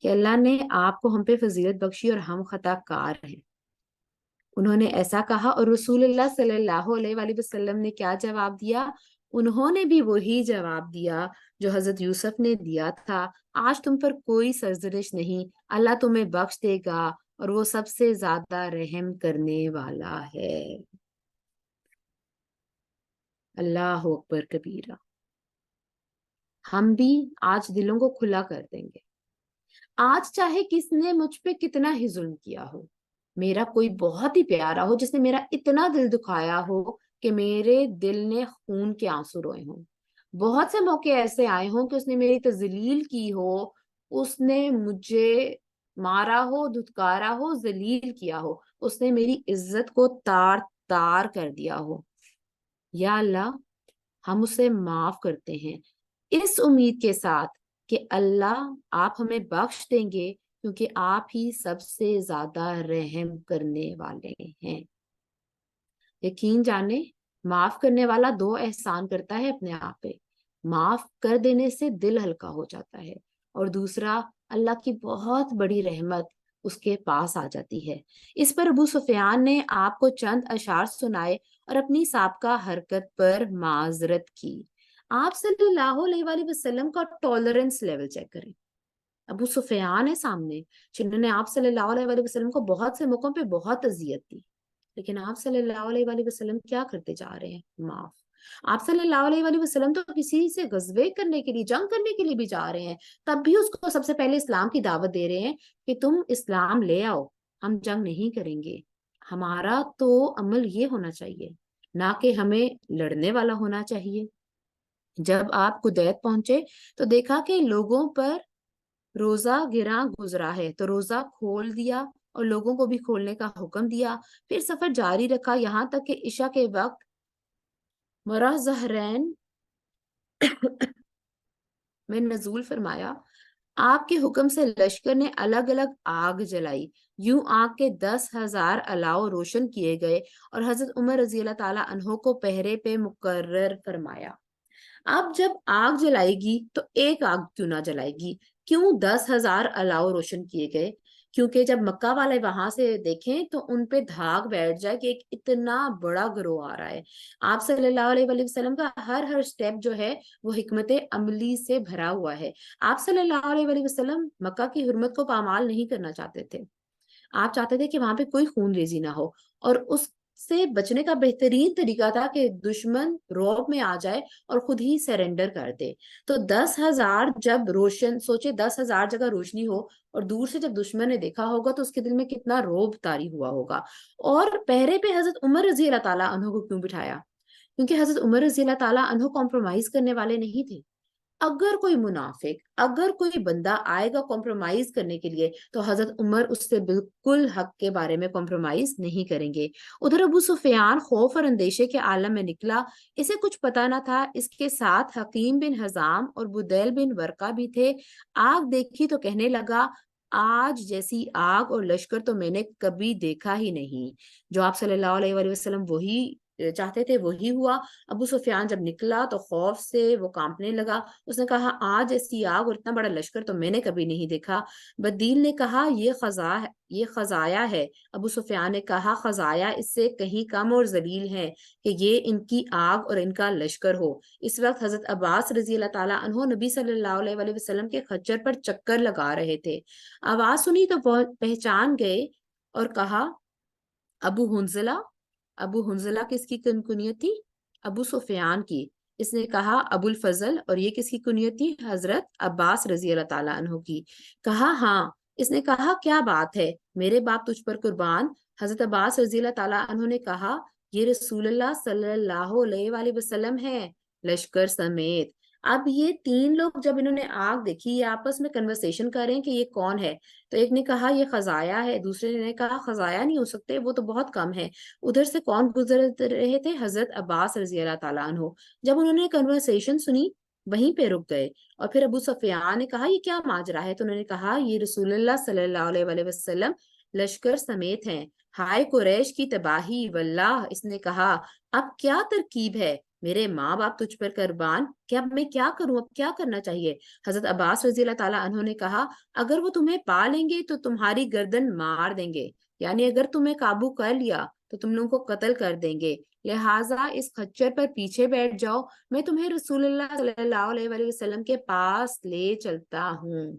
کہ اللہ نے آپ کو ہم پہ فضیلت بخشی اور ہم خطا کار ہیں. انہوں نے ایسا کہا, اور رسول اللہ صلی اللہ علیہ وآلہ وسلم نے کیا جواب دیا؟ انہوں نے بھی وہی جواب دیا جو حضرت یوسف نے دیا تھا. آج تم پر کوئی سرزنش نہیں, اللہ تمہیں بخش دے گا اور وہ سب سے زیادہ رحم کرنے والا ہے. اللہ اکبر کبیرہ. ہم بھی آج دلوں کو کھلا کر دیں گے. آج چاہے کس نے مجھ پہ کتنا ہی ظلم کیا ہو, میرا کوئی بہت ہی پیارا ہو جس نے میرا اتنا دل دکھایا ہو کہ میرے دل نے خون کے آنسو روئے ہوں, بہت سے موقع ایسے آئے ہوں کہ اس نے میری تذلیل کی ہو, اس نے مجھے مارا ہو, دھتکارا ہو, ذلیل کیا ہو, اس نے میری عزت کو تار تار کر دیا ہو. یا اللہ, ہم اسے معاف کرتے ہیں اس امید کے ساتھ کہ اللہ آپ ہمیں بخش دیں گے, کیونکہ آپ ہی سب سے زیادہ رحم کرنے والے ہیں. یقین جانے, معاف کرنے والا 2 احسان کرتا ہے اپنے آپ پہ. معاف کر دینے سے دل ہلکا ہو جاتا ہے, اور دوسرا اللہ کی بہت بڑی رحمت اس کے پاس آ جاتی ہے. اس پر ابو سفیان نے آپ کو چند اشعار سنائے اور اپنی سابقہ حرکت پر معذرت کی. آپ صلی اللہ علیہ وآلہ وسلم کا ٹالرنس لیول چیک کریں. ابو سفیان ہے سامنے, جنہوں نے آپ صلی اللہ علیہ وآلہ وسلم کو بہت سے موقعوں پہ بہت اذیت دی, لیکن آپ صلی اللہ علیہ وآلہ وسلم کیا کرتے جا رہے ہیں؟ معاف. آپ صلی اللہ علیہ وآلہ وسلم تو کسی سے غزوے کرنے کے لیے, جنگ کرنے کے لیے بھی جا رہے ہیں, تب بھی اس کو سب سے پہلے اسلام کی دعوت دے رہے ہیں کہ تم اسلام لے آؤ, ہم جنگ نہیں کریں گے. ہمارا تو عمل یہ ہونا چاہیے, نہ کہ ہمیں لڑنے والا ہونا چاہیے. جب آپ قدیت پہنچے تو دیکھا کہ لوگوں پر روزہ گراں گزرا ہے, تو روزہ کھول دیا اور لوگوں کو بھی کھولنے کا حکم دیا. پھر سفر جاری رکھا یہاں تک کہ عشاء کے وقت مرہ زہرین میں نزول فرمایا. آپ کے حکم سے لشکر نے الگ الگ آگ جلائی, یوں آگ کے 10,000 الاؤ روشن کیے گئے اور حضرت عمر رضی اللہ تعالیٰ عنہ کو پہرے پہ مقرر فرمایا. اب جب آگ جلائے گی تو ایک آگ کیوں نہ جلائے گی؟ کیوں 10,000 الاؤ روشن کیے گئے؟ کیونکہ جب مکہ والے وہاں سے دیکھیں تو ان پہ دھاگ بیٹھ جائے کہ ایک اتنا بڑا گروہ آ رہا ہے۔ آپ صلی اللہ علیہ وآلہ وسلم کا ہر سٹیپ جو ہے وہ حکمت عملی سے بھرا ہوا ہے۔ آپ صلی اللہ علیہ وآلہ وسلم مکہ کی حرمت کو پامال نہیں کرنا چاہتے تھے۔ آپ چاہتے تھے کہ وہاں پہ کوئی خون ریزی نہ ہو، اور اس سے بچنے کا بہترین طریقہ تھا کہ دشمن رعب میں آ جائے اور خود ہی سرنڈر کر دے۔ تو 10,000 جب روشن، سوچے 10,000 جگہ روشنی ہو اور دور سے جب دشمن نے دیکھا ہوگا تو اس کے دل میں کتنا رعب طاری ہوا ہوگا۔ اور پہرے پہ حضرت عمر رضی اللہ تعالیٰ عنہ کو کیوں بٹھایا؟ کیونکہ حضرت عمر رضی اللہ تعالیٰ عنہ کمپرومائز کرنے والے نہیں تھے۔ اگر کوئی منافق، اگر کوئی بندہ آئے گا کمپرومائز کرنے کے لیے تو حضرت عمر اس سے بالکل حق کے بارے میں کمپرومائز نہیں کریں گے۔ ادھر ابو سفیان خوف اور اندیشے کے عالم میں نکلا، اسے کچھ پتا نہ تھا، اس کے ساتھ حکیم بن حزام اور بدیل بن ورقہ بھی تھے۔ آگ دیکھی تو کہنے لگا، آج جیسی آگ اور لشکر تو میں نے کبھی دیکھا ہی نہیں۔ جو آپ صلی اللہ علیہ وآلہ وسلم وہی چاہتے تھے وہی ہوا۔ ابو سفیان جب نکلا تو خوف سے وہ کانپنے لگا۔ اس نے کہا، آج ایسی آگ اور اتنا بڑا لشکر تو میں نے کبھی نہیں دیکھا۔ بدیل نے کہا، یہ خزایا ہے۔ ابو سفیان نے کہا، خزایا اس سے کہیں کم اور ذلیل ہے کہ یہ ان کی آگ اور ان کا لشکر ہو۔ اس وقت حضرت عباس رضی اللہ تعالیٰ عنہ نبی صلی اللہ علیہ وآلہ وسلم کے خچر پر چکر لگا رہے تھے۔ آواز سنی تو پہچان گئے اور کہا، ابو حنزلہ۔ ابو حنزلہ کس کی کنیت تھی؟ ابو سفیان کی۔ اس نے کہا، ابو الفضل، اور یہ کس کی کنیت تھی؟ حضرت عباس رضی اللہ تعالیٰ عنہ کی۔ کہا، ہاں۔ اس نے کہا، کیا بات ہے؟ میرے باپ تجھ پر قربان۔ حضرت عباس رضی اللہ تعالیٰ عنہ نے کہا، یہ رسول اللہ صلی اللہ علیہ وآلہ وسلم ہے، لشکر سمیت۔ اب یہ تین لوگ جب انہوں نے آگ دیکھی، یہ آپس میں کنورسیشن کر رہے ہیں کہ یہ کون ہے۔ تو ایک نے کہا یہ خزایا ہے، دوسرے نے کہا خزایا نہیں ہو سکتے، وہ تو بہت کم ہے۔ ادھر سے کون گزر رہے تھے؟ حضرت عباس رضی اللہ تعالیٰ عنہ۔ جب انہوں نے کنورسیشن سنی وہیں پہ رک گئے، اور پھر ابو سفیان نے کہا، یہ کیا ماجرا ہے؟ تو انہوں نے کہا، یہ رسول اللہ صلی اللہ علیہ وآلہ وسلم لشکر سمیت ہیں۔ ہائے قریش کی تباہی واللہ! اس نے کہا، اب کیا ترکیب ہے؟ میرے ماں باپ تجھ پر قربان، کہ اب میں کیا کروں؟ اب کیا کرنا چاہیے؟ حضرت عباس رضی اللہ تعالیٰ عنہ نے کہا، اگر وہ تمہیں پا لیں گے تو تمہاری گردن مار دیں گے، یعنی اگر تمہیں قابو کر لیا تو تم لوگوں کو قتل کر دیں گے، لہٰذا اس خچر پر پیچھے بیٹھ جاؤ، میں تمہیں رسول اللہ صلی اللہ علیہ وآلہ وسلم کے پاس لے چلتا ہوں۔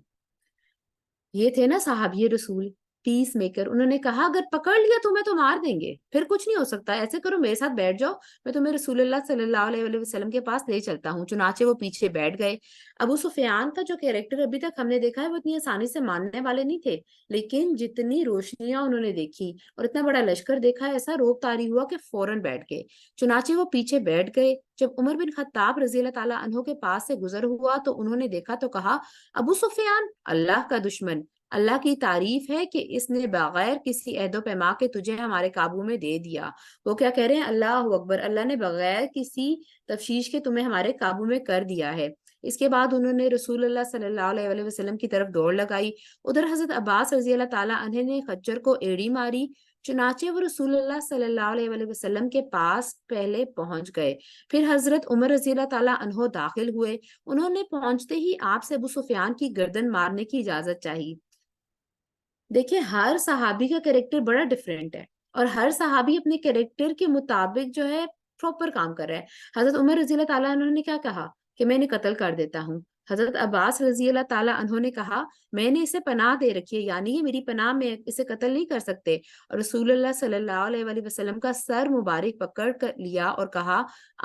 یہ تھے نا صحابی رسول، پیس میکر۔ انہوں نے کہا، اگر پکڑ لیا تمہیں تو مار دیں گے، پھر کچھ نہیں ہو سکتا، ایسے کرو میرے ساتھ بیٹھ جاؤ، میں تمہیں رسول اللہ صلی اللہ علیہ وآلہ وسلم کے پاس لے چلتا ہوں۔ چنانچہ وہ پیچھے بیٹھ گئے۔ ابو سفیان کا جو کیریکٹر ابھی تک ہم نے دیکھا ہے وہ اتنی آسانی سے ماننے والے نہیں تھے، لیکن جتنی روشنیاں انہوں نے دیکھی اور اتنا بڑا لشکر دیکھا، ایسا روب طاری ہوا کہ فوراً بیٹھ گئے۔ چنانچہ وہ پیچھے بیٹھ گئے۔ جب عمر بن خطاب رضی اللہ تعالیٰ عنہ کے پاس سے گزر ہوا تو انہوں نے دیکھا تو کہا، ابو سفیان، اللہ کا دشمن، اللہ کی تعریف ہے کہ اس نے بغیر کسی عہد و پیما کے تجھے ہمارے قابو میں دے دیا۔ وہ کیا کہہ رہے ہیں؟ اللہ اکبر! اللہ نے بغیر کسی تفشیش کے تمہیں ہمارے قابو میں کر دیا ہے۔ اس کے بعد انہوں نے رسول اللہ صلی اللہ علیہ وآلہ وسلم کی طرف دوڑ لگائی۔ ادھر حضرت عباس رضی اللہ تعالیٰ عنہ نے خچر کو ایڑی ماری، چنانچہ وہ رسول اللہ صلی اللہ علیہ وآلہ وسلم کے پاس پہلے پہنچ گئے۔ پھر حضرت عمر رضی اللہ تعالیٰ عنہ داخل ہوئے۔ انہوں نے پہنچتے ہی آپ سے ابو سفیان کی گردن مارنے کی اجازت چاہی۔ دیکھیں، ہر صحابی کا کریکٹر بڑا ڈیفرنٹ ہے، اور ہر صحابی اپنے کریکٹر کے مطابق جو ہے پراپر کام کر رہا ہے۔ حضرت عمر رضی اللہ تعالیٰ عنہ نے کیا کہا کہ میں نے قتل کر دیتا ہوں۔ حضرت عباس رضی اللہ تعالیٰ عنہ نے کہا، میں نے اسے پناہ دے رکھی ہے، یعنی یہ میری پناہ میں اسے قتل نہیں کر سکتے۔ اور رسول اللہ صلی اللہ علیہ وآلہ وسلم کا سر مبارک پکڑ کر لیا اور کہا،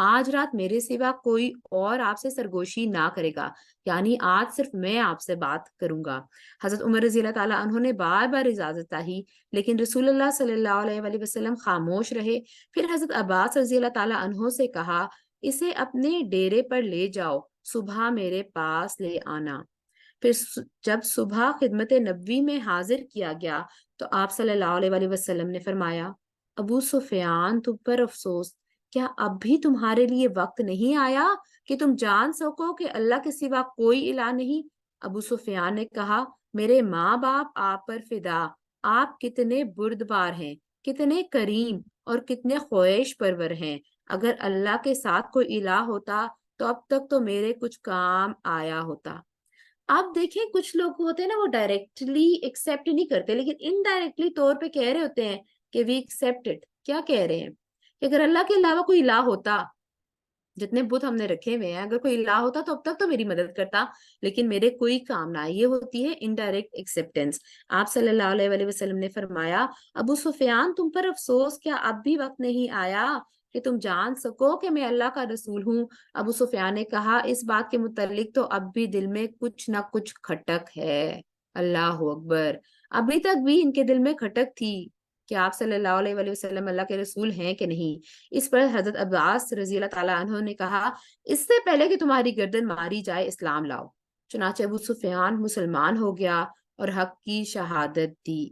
آج رات میرے سوا کوئی اور آپ سے سرگوشی نہ کرے گا، یعنی آج صرف میں آپ سے بات کروں گا۔ حضرت عمر رضی اللہ تعالیٰ عنہ نے بار بار اجازت چاہی، لیکن رسول اللہ صلی اللہ علیہ وآلہ وسلم خاموش رہے۔ پھر حضرت عباس رضی اللہ تعالیٰ عنہ سے کہا، اسے اپنے ڈیرے پر لے جاؤ، صبح میرے پاس لے آنا۔ پھر جب صبح خدمت نبوی میں حاضر کیا گیا تو آپ صلی اللہ علیہ وآلہ وسلم نے فرمایا، ابو سفیان، تم پر افسوس، کیا اب بھی تمہارے لیے وقت نہیں آیا کہ تم جان سکو کہ اللہ کے سوا کوئی الہ نہیں؟ ابو سفیان نے کہا، میرے ماں باپ آپ پر فدا، آپ کتنے بردبار ہیں، کتنے کریم اور کتنے خواہش پرور ہیں۔ اگر اللہ کے ساتھ کوئی الہ ہوتا تو اب تک تو میرے کچھ کام آیا ہوتا۔ آپ دیکھیں کچھ لوگ ہوتے ہیں نا، وہ ڈائریکٹلی ایکسیپٹ نہیں کرتے لیکن انڈائریکٹلی طور پہ کہہ رہے ہوتے ہیں کہ وی ایکسیپٹ اٹ۔ کیا کہہ رہے ہیں کہ اگر اللہ کے علاوہ کوئی الہ ہوتا، جتنے بت ہم نے رکھے ہوئے ہیں، اگر کوئی الہ ہوتا تو اب تک تو میری مدد کرتا، لیکن میرے کوئی کام نہ آئے۔ یہ ہوتی ہے انڈائریکٹ ایکسیپٹینس۔ آپ صلی اللہ علیہ وآلہ وسلم نے فرمایا، ابو سفیان تم پر افسوس، کیا اب بھی وقت نہیں آیا کہ تم جان سکو کہ میں اللہ کا رسول ہوں؟ ابو سفیان نے کہا، اس بات کے متعلق تو اب بھی دل میں کچھ نہ کچھ کھٹک ہے۔ اللہ اکبر! ابھی تک بھی ان کے دل میں کھٹک تھی کہ آپ صلی اللہ علیہ وآلہ وسلم اللہ کے رسول ہیں کہ نہیں۔ اس پر حضرت عباس رضی اللہ تعالیٰ عنہ نے کہا، اس سے پہلے کہ تمہاری گردن ماری جائے اسلام لاؤ۔ چنانچہ ابو سفیان مسلمان ہو گیا اور حق کی شہادت دی۔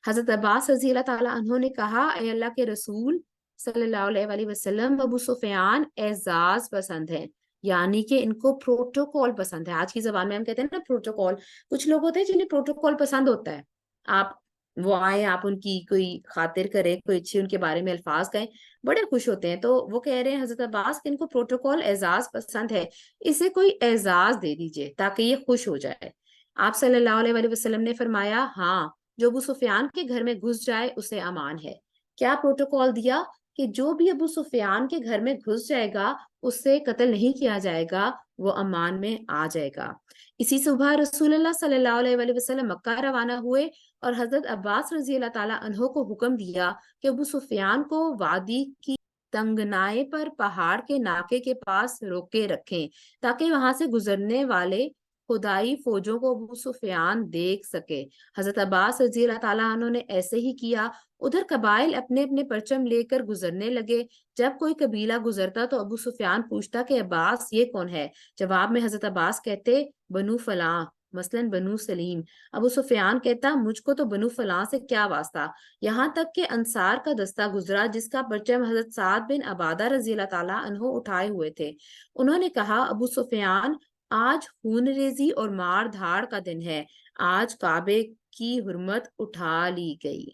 حضرت عباس رضی اللہ تعالیٰ عنہ نے کہا، اے اللہ کے رسول صلی اللہ علیہ وآلہ وسلم، ابو سفیان اعزاز پسند ہے، یعنی کہ ان کو پروٹوکول پسند ہے۔ آج کی زبان میں ہم کہتے ہیں نا پروٹوکول۔ کچھ لوگ ہوتے ہیں جنہیں پروٹوکول پسند ہوتا ہے، آپ وہ آئے، آپ ان کی کوئی خاطر کریں، کوئی اچھے ان کے بارے میں الفاظ کہیں، بڑے خوش ہوتے ہیں۔ تو وہ کہہ رہے ہیں حضرت عباس کہ ان کو پروٹوکول اعزاز پسند ہے، اسے کوئی اعزاز دے دیجئے تاکہ یہ خوش ہو جائے۔ آپ صلی اللہ علیہ وآلہ وسلم نے فرمایا، ہاں، جو ابو سفیان کے گھر میں گھس جائے اسے امان ہے۔ کیا پروٹوکول دیا؟ کہ جو بھی ابو سفیان کے گھر میں گھس جائے گا اسے قتل نہیں کیا جائے گا، وہ امان میں آ جائے گا۔ اسی صبح رسول اللہ صلی اللہ علیہ وآلہ وسلم مکہ روانہ ہوئے اور حضرت عباس رضی اللہ تعالیٰ عنہ کو حکم دیا کہ ابو سفیان کو وادی کی تنگنائے پر پہاڑ کے ناکے کے پاس روکے رکھیں تاکہ وہاں سے گزرنے والے خدائی فوجوں کو ابو سفیان دیکھ سکے۔ حضرت عباس رضی اللہ تعالیٰ عنہ نے ایسے ہی کیا۔ ادھر قبائل اپنے اپنے پرچم لے کر گزرنے لگے۔ جب کوئی قبیلہ گزرتا تو ابو سفیان پوچھتا کہ عباس یہ کون ہے؟ جواب میں حضرت عباس کہتے، بنو فلاں، مثلاً بنو سلیم۔ ابو سفیان کہتا، مجھ کو تو بنو فلاں سے کیا واسطہ؟ یہاں تک کہ انصار کا دستہ گزرا جس کا پرچم حضرت سعد بن عبادہ رضی اللہ تعالیٰ عنہ اٹھائے ہوئے تھے۔ انہوں نے کہا، ابو سفیان، آج خون ریزی اور مار دھاڑ کا دن ہے، آج کعبے کی حرمت اٹھا لی گئی۔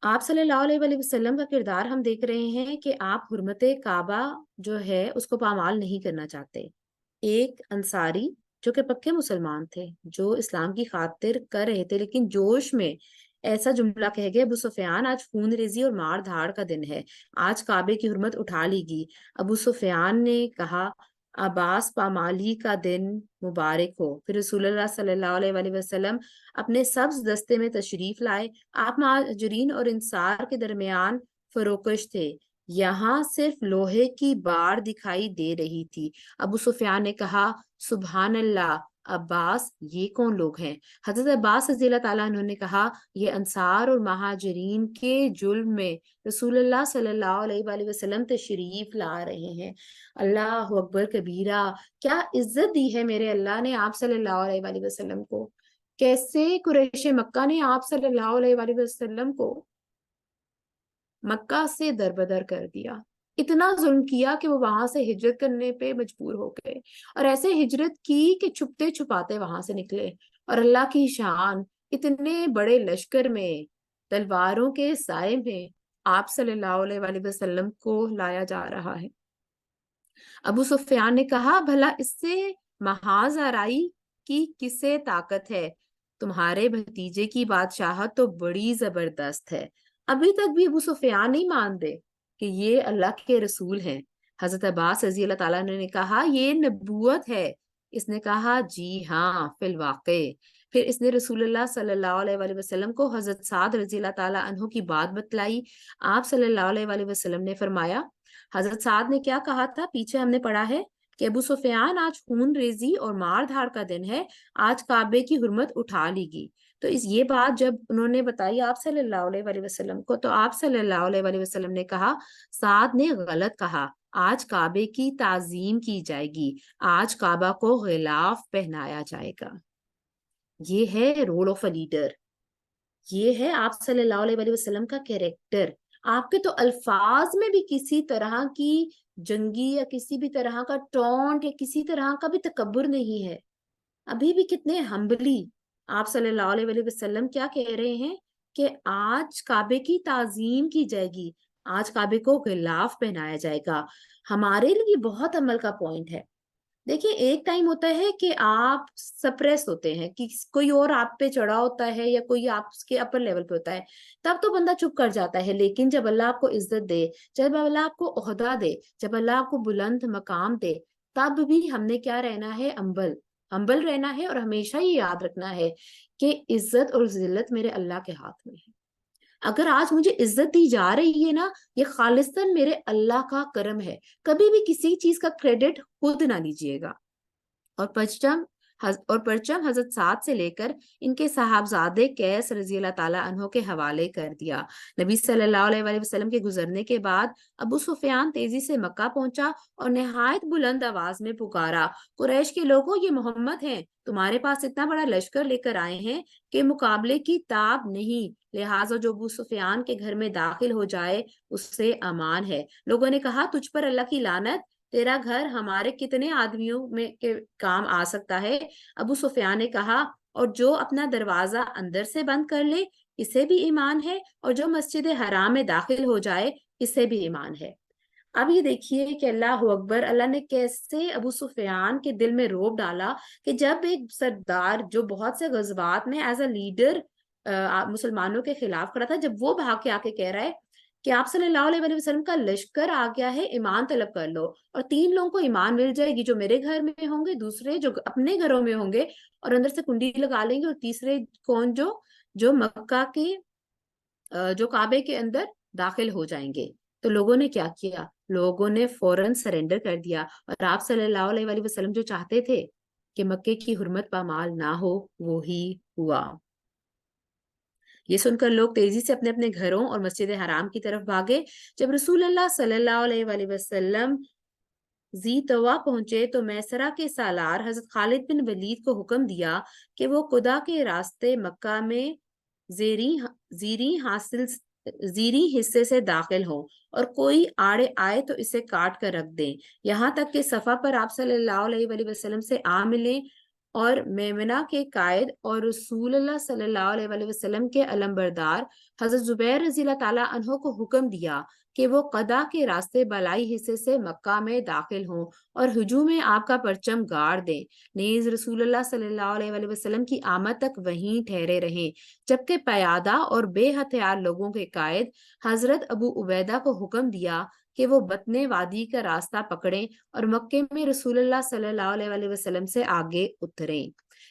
آپ صلی اللہ علیہ وآلہ وسلم کا کردار ہم دیکھ رہے ہیں کہ آپ حرمت کعبہ جو ہے اس کو پامال نہیں کرنا چاہتے۔ ایک انصاری جو کہ پکے مسلمان تھے، جو اسلام کی خاطر کر رہے تھے، لیکن جوش میں ایسا جملہ کہہ گئے، ابو سفیان، آج خون ریزی اور مار دھاڑ کا دن ہے، آج کعبے کی حرمت اٹھا لی گی۔ ابو سفیان نے کہا، عباس پامالی کا دن مبارک ہو۔ پھر رسول اللہ صلی اللہ علیہ وآلہ وسلم اپنے سبز دستے میں تشریف لائے۔ آپ مہاجرین اور انصار کے درمیان فروکش تھے، یہاں صرف لوہے کی بار دکھائی دے رہی تھی۔ ابو سفیان نے کہا، سبحان اللہ، عباس، یہ کون لوگ ہیں؟ حضرت عباس رضی اللہ تعالیٰ عنہ نے کہا، یہ انصار اور مہاجرین کے جلم میں رسول اللہ صلی اللہ علیہ وآلہ وسلم تشریف لا رہے ہیں۔ اللہ اکبر کبیرہ! کیا عزت دی ہے میرے اللہ نے آپ صلی اللہ علیہ وآلہ وسلم کو! کیسے قریش مکہ نے آپ صلی اللہ علیہ وآلہ وسلم کو مکہ سے دربدر کر دیا، اتنا ظلم کیا کہ وہ وہاں سے ہجرت کرنے پہ مجبور ہو گئے، اور ایسے ہجرت کی کہ چھپتے چھپاتے وہاں سے نکلے، اور اللہ کی شان، اتنے بڑے لشکر میں، تلواروں کے سائے میں آپ صلی اللہ علیہ وآلہ وسلم کو لایا جا رہا ہے۔ ابو سفیان نے کہا، بھلا اس سے محاذ آرائی کی کسے طاقت ہے؟ تمہارے بھتیجے کی بادشاہت تو بڑی زبردست ہے۔ ابھی تک بھی ابو سفیان نہیں مانتے کہ یہ اللہ کے رسول ہیں۔ حضرت عباس رضی اللہ تعالیٰ نے کہا، یہ نبوت ہے۔ اس نے کہا، جی ہاں، فی الواقع۔ پھر اس نے رسول اللہ صلی اللہ علیہ وآلہ وسلم کو حضرت سعد رضی اللہ تعالیٰ عنہ کی بات بتلائی۔ آپ صلی اللہ علیہ وآلہ وسلم نے فرمایا، حضرت سعد نے کیا کہا تھا؟ پیچھے ہم نے پڑھا ہے کہ ابو سفیان، آج خون ریزی اور مار دھاڑ کا دن ہے، آج کعبے کی حرمت اٹھا لی گی۔ تو یہ بات جب انہوں نے بتائی آپ صلی اللہ علیہ وآلہ وسلم کو، تو آپ صلی اللہ علیہ وآلہ وسلم نے کہا، سعد نے غلط کہا، آج کعبے کی تعظیم کی جائے گی، آج کعبہ کو غلاف پہنایا جائے گا۔ یہ ہے رول آف اے لیڈر، یہ ہے آپ صلی اللہ علیہ وآلہ وسلم کا کیریکٹر۔ آپ کے تو الفاظ میں بھی کسی طرح کی جنگی یا کسی بھی طرح کا ٹونٹ یا کسی طرح کا بھی تکبر نہیں ہے، ابھی بھی کتنے ہمبلی آپ صلی اللہ علیہ وآلہ وسلم کیا کہہ رہے ہیں کہ آج کعبے کی تعظیم کی جائے گی، آج کعبے کو غلاف پہنایا جائے گا۔ ہمارے لیے بہت عمل کا پوائنٹ ہے۔ دیکھیں ایک ٹائم ہوتا ہے کہ آپ سپریس ہوتے ہیں، کہ کوئی اور آپ پہ چڑھا ہوتا ہے یا کوئی آپ کے اپر لیول پہ ہوتا ہے، تب تو بندہ چپ کر جاتا ہے۔ لیکن جب اللہ آپ کو عزت دے، جب اللہ آپ کو عہدہ دے، جب اللہ آپ کو بلند مقام دے، تب بھی ہم نے کیا رہنا ہے؟ ہمبل رہنا ہے، اور ہمیشہ یہ یاد رکھنا ہے کہ عزت اور ذلت میرے اللہ کے ہاتھ میں ہے۔ اگر آج مجھے عزت دی جا رہی ہے نا، یہ خالصتاً میرے اللہ کا کرم ہے۔ کبھی بھی کسی چیز کا کریڈٹ خود نہ لیجیے گا۔ اور پرچم حضرت سعد سے لے کر ان کے صاحبزادے قیس رضی اللہ تعالیٰ عنہ کے حوالے کر دیا۔ نبی صلی اللہ علیہ وآلہ وسلم کے گزرنے کے بعد ابو سفیان تیزی سے مکہ پہنچا اور نہایت بلند آواز میں پکارا، قریش کے لوگوں، یہ محمد ہیں، تمہارے پاس اتنا بڑا لشکر لے کر آئے ہیں کہ مقابلے کی تاب نہیں، لہٰذا جو ابو سفیان کے گھر میں داخل ہو جائے اس سے امان ہے۔ لوگوں نے کہا، تجھ پر اللہ کی لعنت، تیرا گھر ہمارے کتنے آدمیوں میں کے کام آ سکتا ہے؟ ابو سفیان نے کہا، اور جو اپنا دروازہ اندر سے بند کر لے اسے بھی ایمان ہے، اور جو مسجد حرام میں داخل ہو جائے اسے بھی ایمان ہے۔ اب یہ دیکھیے کہ اللہ اکبر، اللہ نے کیسے ابو سفیان کے دل میں رعب ڈالا کہ جب ایک سردار جو بہت سے غزوات میں ایز اے لیڈر مسلمانوں کے خلاف کھڑا تھا، جب وہ بھاگ کے آ کے کہہ رہا ہے کہ آپ صلی اللہ علیہ وآلہ وسلم کا لشکر آ گیا ہے، ایمان طلب کر لو، اور 3 لوگوں کو ایمان مل جائے گی، جو میرے گھر میں ہوں گے، دوسرے جو اپنے گھروں میں ہوں گے اور اندر سے کنڈی لگا لیں گے، اور تیسرے کون؟ جو مکہ کے جو کعبے کے اندر داخل ہو جائیں گے۔ تو لوگوں نے کیا کیا؟ لوگوں نے فوراً سرنڈر کر دیا، اور آپ صلی اللہ علیہ وآلہ وسلم جو چاہتے تھے کہ مکے کی حرمت پامال نہ ہو، وہی ہوا۔ یہ سن کر لوگ تیزی سے اپنے اپنے گھروں اور مسجد حرام کی طرف بھاگے۔ جب رسول اللہ صلی اللہ علیہ وآلہ وسلم ذی طوا پہنچے تو میسرہ کے سالار حضرت خالد بن ولید کو حکم دیا کہ وہ قدا کے راستے مکہ میں زیری حصے سے داخل ہوں، اور کوئی آڑے آئے تو اسے کاٹ کر رکھ دیں، یہاں تک کہ صفا پر آپ صلی اللہ علیہ وآلہ وسلم سے آ ملیں۔ اور میمنہ کے قائد اور رسول اللہ صلی اللہ علیہ وآلہ وسلم کے علمبردار حضرت زبیر رضی اللہ تعالیٰ عنہ کو حکم دیا کہ وہ قدا کے راستے بالائی حصے سے مکہ میں داخل ہوں اور ہجوم میں آپ کا پرچم گاڑ دیں، نیز رسول اللہ صلی اللہ علیہ وآلہ وسلم کی آمد تک وہیں ٹھہرے رہیں، جبکہ پیادہ اور بے ہتھیار لوگوں کے قائد حضرت ابو عبیدہ کو حکم دیا کہ وہ بطن وادی کا راستہ پکڑیں اور مکے میں رسول اللہ صلی اللہ علیہ وآلہ وسلم سے آگے اتریں۔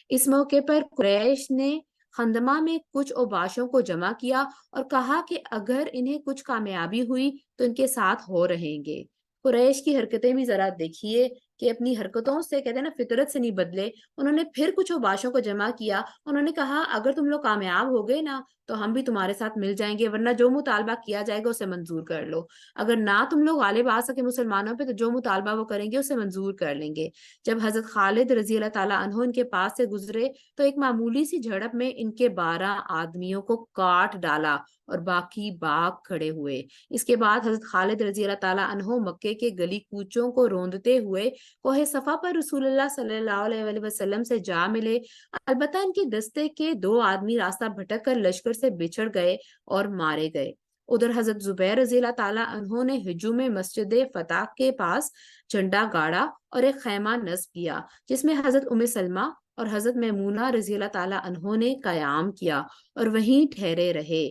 اس موقع پر قریش نے خندمہ میں کچھ اوباشوں کو جمع کیا اور کہا کہ اگر انہیں کچھ کامیابی ہوئی تو ان کے ساتھ ہو رہیں گے۔ قریش کی حرکتیں بھی ذرا دیکھیے کہ اپنی حرکتوں سے کہتے ہیں نا فطرت سے نہیں بدلے۔ انہوں نے پھر کچھ اوباشوں کو جمع کیا، انہوں نے کہا اگر تم لوگ کامیاب ہو گئے نا تو ہم بھی تمہارے ساتھ مل جائیں گے، ورنہ جو مطالبہ کیا جائے گا اسے منظور کر لو، اگر نہ تم لوگ غالب آ سکے مسلمانوں پہ تو جو مطالبہ وہ کریں گے اسے منظور کر لیں گے۔ جب حضرت خالد رضی اللہ تعالیٰ عنہ ان کے پاس سے گزرے تو ایک معمولی سی جھڑپ میں ان کے 12 آدمیوں کو کاٹ ڈالا اور باقی باغ کھڑے ہوئے۔ اس کے بعد حضرت خالد رضی اللہ تعالیٰ عنہ مکے کے گلی کوچوں کو روندتے ہوئے کوہ صفا پر رسول اللہ صلی اللہ علیہ وآلہ وسلم سے جا ملے۔ البتہ ان کے دستے کے 2 آدمی راستہ بھٹک کر لشکر سے بچھڑ گئے اور مارے گئے۔ ادھر حضرت زبیر رضی اللہ تعالیٰ عنہ نے ہجوم میں مسجد فتح کے پاس جھنڈا گاڑا اور ایک خیمہ نصب کیا جس میں حضرت ام سلمہ اور حضرت میمونہ رضی اللہ تعالیٰ عنہ نے قیام کیا اور وہیں ٹھہرے رہے۔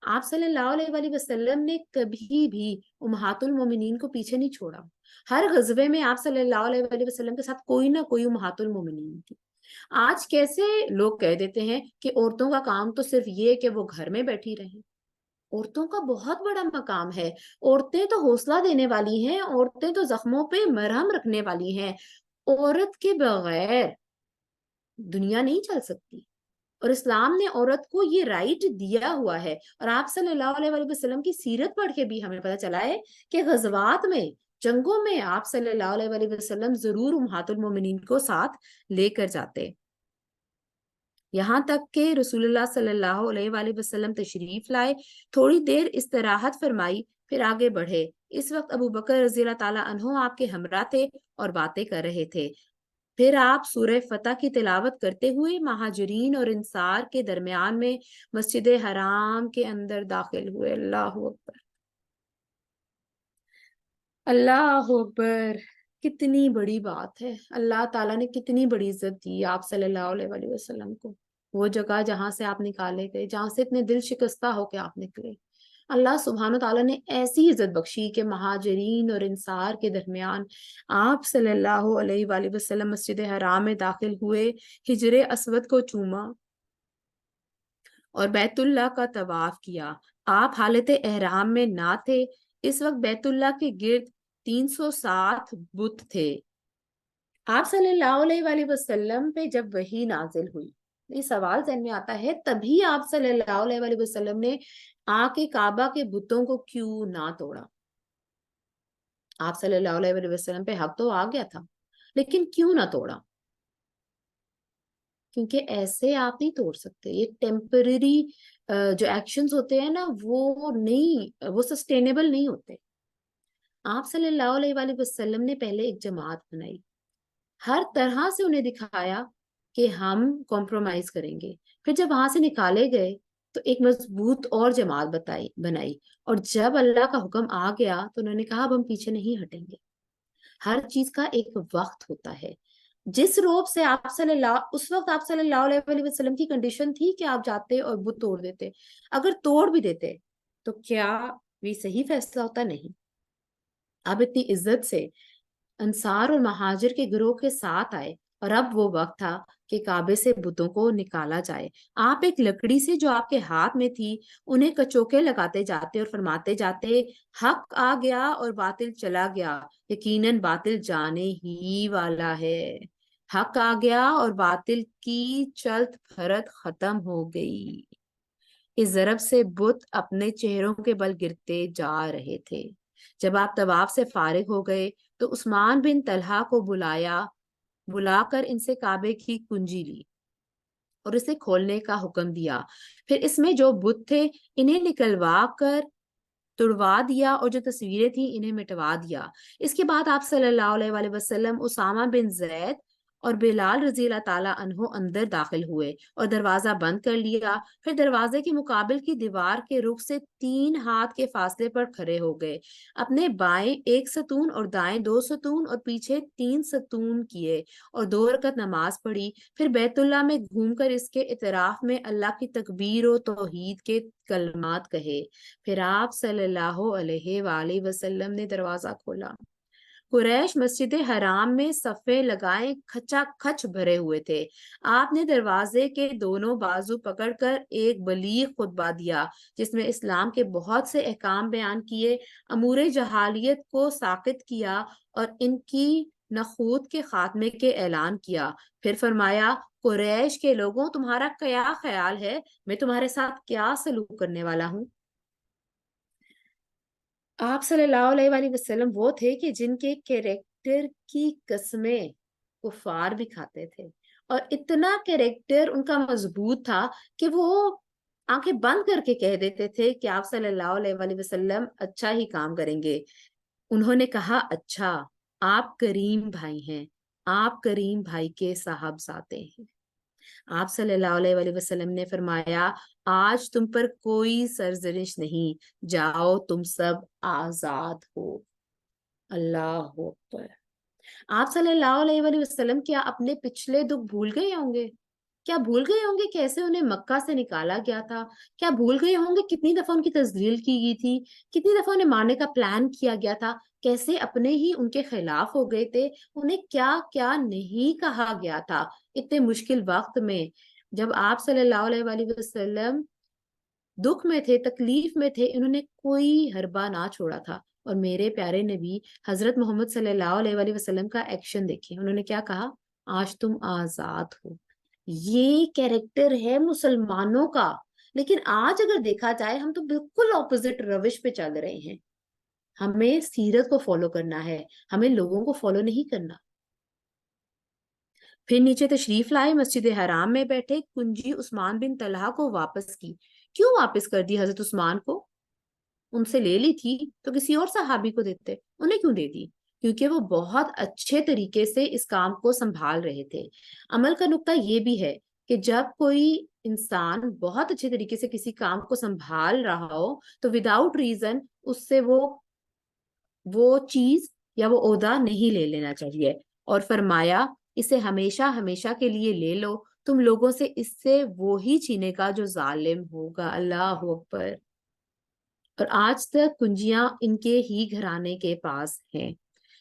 آپ صلی اللہ علیہ وآلہ وسلم نے کبھی بھی امہات المومنین کو پیچھے نہیں چھوڑا۔ ہر غزوے میں آپ صلی اللہ علیہ وآلہ وسلم کے ساتھ کوئی نہ کوئی امہات المومنین تھی۔ آج کیسے لوگ کہہ دیتے ہیں کہ عورتوں کا کام تو صرف یہ کہ وہ گھر میں بیٹھی رہیں۔ عورتوں کا بہت بڑا مقام ہے، عورتیں تو حوصلہ دینے والی ہیں، عورتیں تو زخموں پہ مرہم رکھنے والی ہیں۔ عورت کے بغیر دنیا نہیں چل سکتی، اور اسلام نے عورت کو یہ رائٹ دیا ہوا ہے۔ اور آپ صلی اللہ علیہ وآلہ وسلم کی سیرت پڑھ کے بھی ہمیں پتہ چلا ہے کہ غزوات میں، جنگوں میں آپ صلی اللہ علیہ وآلہ وسلم ضرور امہات المومنین کو ساتھ لے کر جاتے، یہاں تک کہ رسول اللہ صلی اللہ علیہ وآلہ وسلم تشریف لائے، تھوڑی دیر استراحت فرمائی، پھر آگے بڑھے۔ اس وقت ابو بکر رضی اللہ تعالیٰ عنہ آپ کے ہمراہ تھے اور باتیں کر رہے تھے۔ پھر آپ سورہ فتح کی تلاوت کرتے ہوئے مہاجرین اور انصار کے درمیان میں مسجد حرام کے اندر داخل ہوئے۔ اللہ اکبر۔ اللہ اکبر، کتنی بڑی بات ہے، اللہ تعالیٰ نے کتنی بڑی عزت دی آپ صلی اللہ علیہ وآلہ وسلم کو، وہ جگہ جہاں سے آپ نکالے گئے، جہاں سے اتنے دل شکستہ ہو کے آپ نکلے، اللہ سبحانہ و تعالیٰ نے ایسی عزت بخشی کہ مہاجرین اور انصار کے درمیان آپ صلی اللہ علیہ وآلہ وسلم مسجد حرام میں داخل ہوئے، حجر اسود کو چوما اور بیت اللہ کا طواف کیا۔ آپ حالت احرام میں نہ تھے، اس وقت بیت اللہ کے گرد 307 بت تھے۔ آپ صلی اللہ علیہ وآلہ وسلم پہ جب وحی نازل ہوئی، یہ سوال ذہن میں آتا ہے، تبھی آپ صلی اللہ علیہ وآلہ وسلم نے آ کے کعبہ کے بتوں کو کیوں نہ توڑا؟ آپ صلی اللہ علیہ وآلہ وسلم پہ حق تو آ گیا تھا، لیکن کیوں نہ توڑا؟ کیونکہ ایسے آپ نہیں توڑ سکتے، یہ ٹیمپرری جو ایکشنز ہوتے ہیں نا، وہ سسٹینیبل نہیں ہوتے۔ آپ صلی اللہ علیہ وآلہ وسلم نے پہلے ایک جماعت بنائی، ہر طرح سے انہیں دکھایا کہ ہم کمپرومائز کریں گے، پھر جب وہاں سے نکالے گئے تو ایک مضبوط اور جماعت بنائی، اور جب اللہ کا حکم آ گیا تو انہوں نے کہا اب ہم پیچھے نہیں ہٹیں گے۔ ہر چیز کا ایک وقت ہوتا ہے۔ جس روب سے اس وقت آپ صلی اللہ علیہ وآلہ وسلم کی کنڈیشن تھی کہ آپ جاتے اور بت توڑ دیتے، اگر توڑ بھی دیتے تو کیا یہ صحیح فیصلہ ہوتا؟ نہیں۔ اب اتنی عزت سے انصار اور مہاجر کے گروہ کے ساتھ آئے، اور اب وہ وقت تھا کہ کعبے سے بتوں کو نکالا جائے۔ آپ ایک لکڑی سے جو آپ کے ہاتھ میں تھی انہیں کچوکے لگاتے جاتے اور فرماتے جاتے، حق آ گیا اور باطل چلا گیا، یقیناً باطل جانے ہی والا ہے۔ حق آ گیا اور باطل کی چلت پھرت ختم ہو گئی۔ اس ضرب سے بت اپنے چہروں کے بل گرتے جا رہے تھے۔ جب آپ طواف سے فارغ ہو گئے تو عثمان بن طلحہ کو بلا کر ان سے کعبے کی کنجی لی اور اسے کھولنے کا حکم دیا۔ پھر اس میں جو بت تھے انہیں نکلوا کر توڑوا دیا، اور جو تصویریں تھیں انہیں مٹوا دیا۔ اس کے بعد آپ صلی اللہ علیہ وآلہ وسلم اسامہ بن زید اور بلال رضی اللہ تعالیٰ عنہ اندر داخل ہوئے اور دروازہ بند کر لیا۔ پھر دروازے کے مقابل کی دیوار کے رخ سے 3 ہاتھ کے فاصلے پر کھڑے ہو گئے، اپنے بائیں 1 ستون اور دائیں 2 ستون اور پیچھے 3 ستون کیے اور 2 رکعت نماز پڑھی۔ پھر بیت اللہ میں گھوم کر اس کے اعتراف میں اللہ کی تکبیر و توحید کے کلمات کہے۔ پھر آپ صلی اللہ علیہ وآلہ وسلم نے دروازہ کھولا۔ قریش مسجد حرام میں صفیں لگائے کھچا کھچ بھرے ہوئے تھے۔ آپ نے دروازے کے دونوں بازو پکڑ کر ایک بلیغ خطبہ دیا جس میں اسلام کے بہت سے احکام بیان کیے، امور جہالیت کو ساقط کیا اور ان کی نخوت کے خاتمے کے اعلان کیا۔ پھر فرمایا، قریش کے لوگوں، تمہارا کیا خیال ہے میں تمہارے ساتھ کیا سلوک کرنے والا ہوں؟ آپ صلی اللہ علیہ وآلہ وسلم وہ تھے کہ جن کے کیریکٹر کی قسمیں کفار بھی کھاتے تھے، اور اتنا کیریکٹر ان کا مضبوط تھا کہ وہ آنکھیں بند کر کے کہہ دیتے تھے کہ آپ صلی اللہ علیہ وآلہ وسلم اچھا ہی کام کریں گے۔ انہوں نے کہا، اچھا، آپ کریم بھائی ہیں، آپ کریم بھائی کے صاحبزادے ہیں۔ آپ صلی اللہ علیہ وآلہ وسلم نے فرمایا، آج تم پر کوئی سرزنش نہیں، جاؤ تم سب آزاد ہو۔ اللہ اکبر۔ آپ صلی اللہ علیہ وآلہ وسلم کیا اپنے پچھلے دکھ بھول گئے ہوں گے؟ کیا بھول گئے ہوں گے کیسے انہیں مکہ سے نکالا گیا تھا؟ کیا بھول گئے ہوں گے کتنی دفعہ ان کی تذلیل کی گئی تھی، کتنی دفعہ انہیں مارنے کا پلان کیا گیا تھا، کیسے اپنے ہی ان کے خلاف ہو گئے تھے، انہیں کیا کیا نہیں کہا گیا تھا اتنے مشکل وقت میں؟ جب آپ صلی اللہ علیہ وآلہ وسلم دکھ میں تھے، تکلیف میں تھے، انہوں نے کوئی حربہ نہ چھوڑا تھا۔ اور میرے پیارے نبی حضرت محمد صلی اللہ علیہ وآلہ وسلم کا ایکشن دیکھیں، انہوں نے کیا کہا؟ آج تم آزاد ہو۔ یہ کیریکٹر ہے مسلمانوں کا، لیکن آج اگر دیکھا جائے ہم تو بالکل اپوزٹ روش پہ چل رہے ہیں۔ ہمیں سیرت کو فالو کرنا ہے، ہمیں لوگوں کو فالو نہیں کرنا۔ پھر نیچے تشریف لائے، مسجد حرام میں بیٹھے، کنجی عثمان بن طلحہ کو واپس کی۔ کیوں واپس کر دی حضرت عثمان کو؟ ان سے لے لی تھی تو کسی اور صحابی کو دیتے، انہیں کیوں دے دی؟ کیونکہ وہ بہت اچھے طریقے سے اس کام کو سنبھال رہے تھے۔ عمل کا نقطہ یہ بھی ہے کہ جب کوئی انسان بہت اچھے طریقے سے کسی کام کو سنبھال رہا ہو تو وداؤٹ ریزن اس سے وہ وہ چیز یا وہ عہدہ نہیں لے لینا چاہیے، اور فرمایا اسے ہمیشہ ہمیشہ کے لیے لے لو، تم لوگوں سے اس سے وہی چھینے کا جو ظالم ہوگا۔ اللہ اکبر۔ اور آج تک کنجیاں ان کے ہی گھرانے کے پاس ہیں۔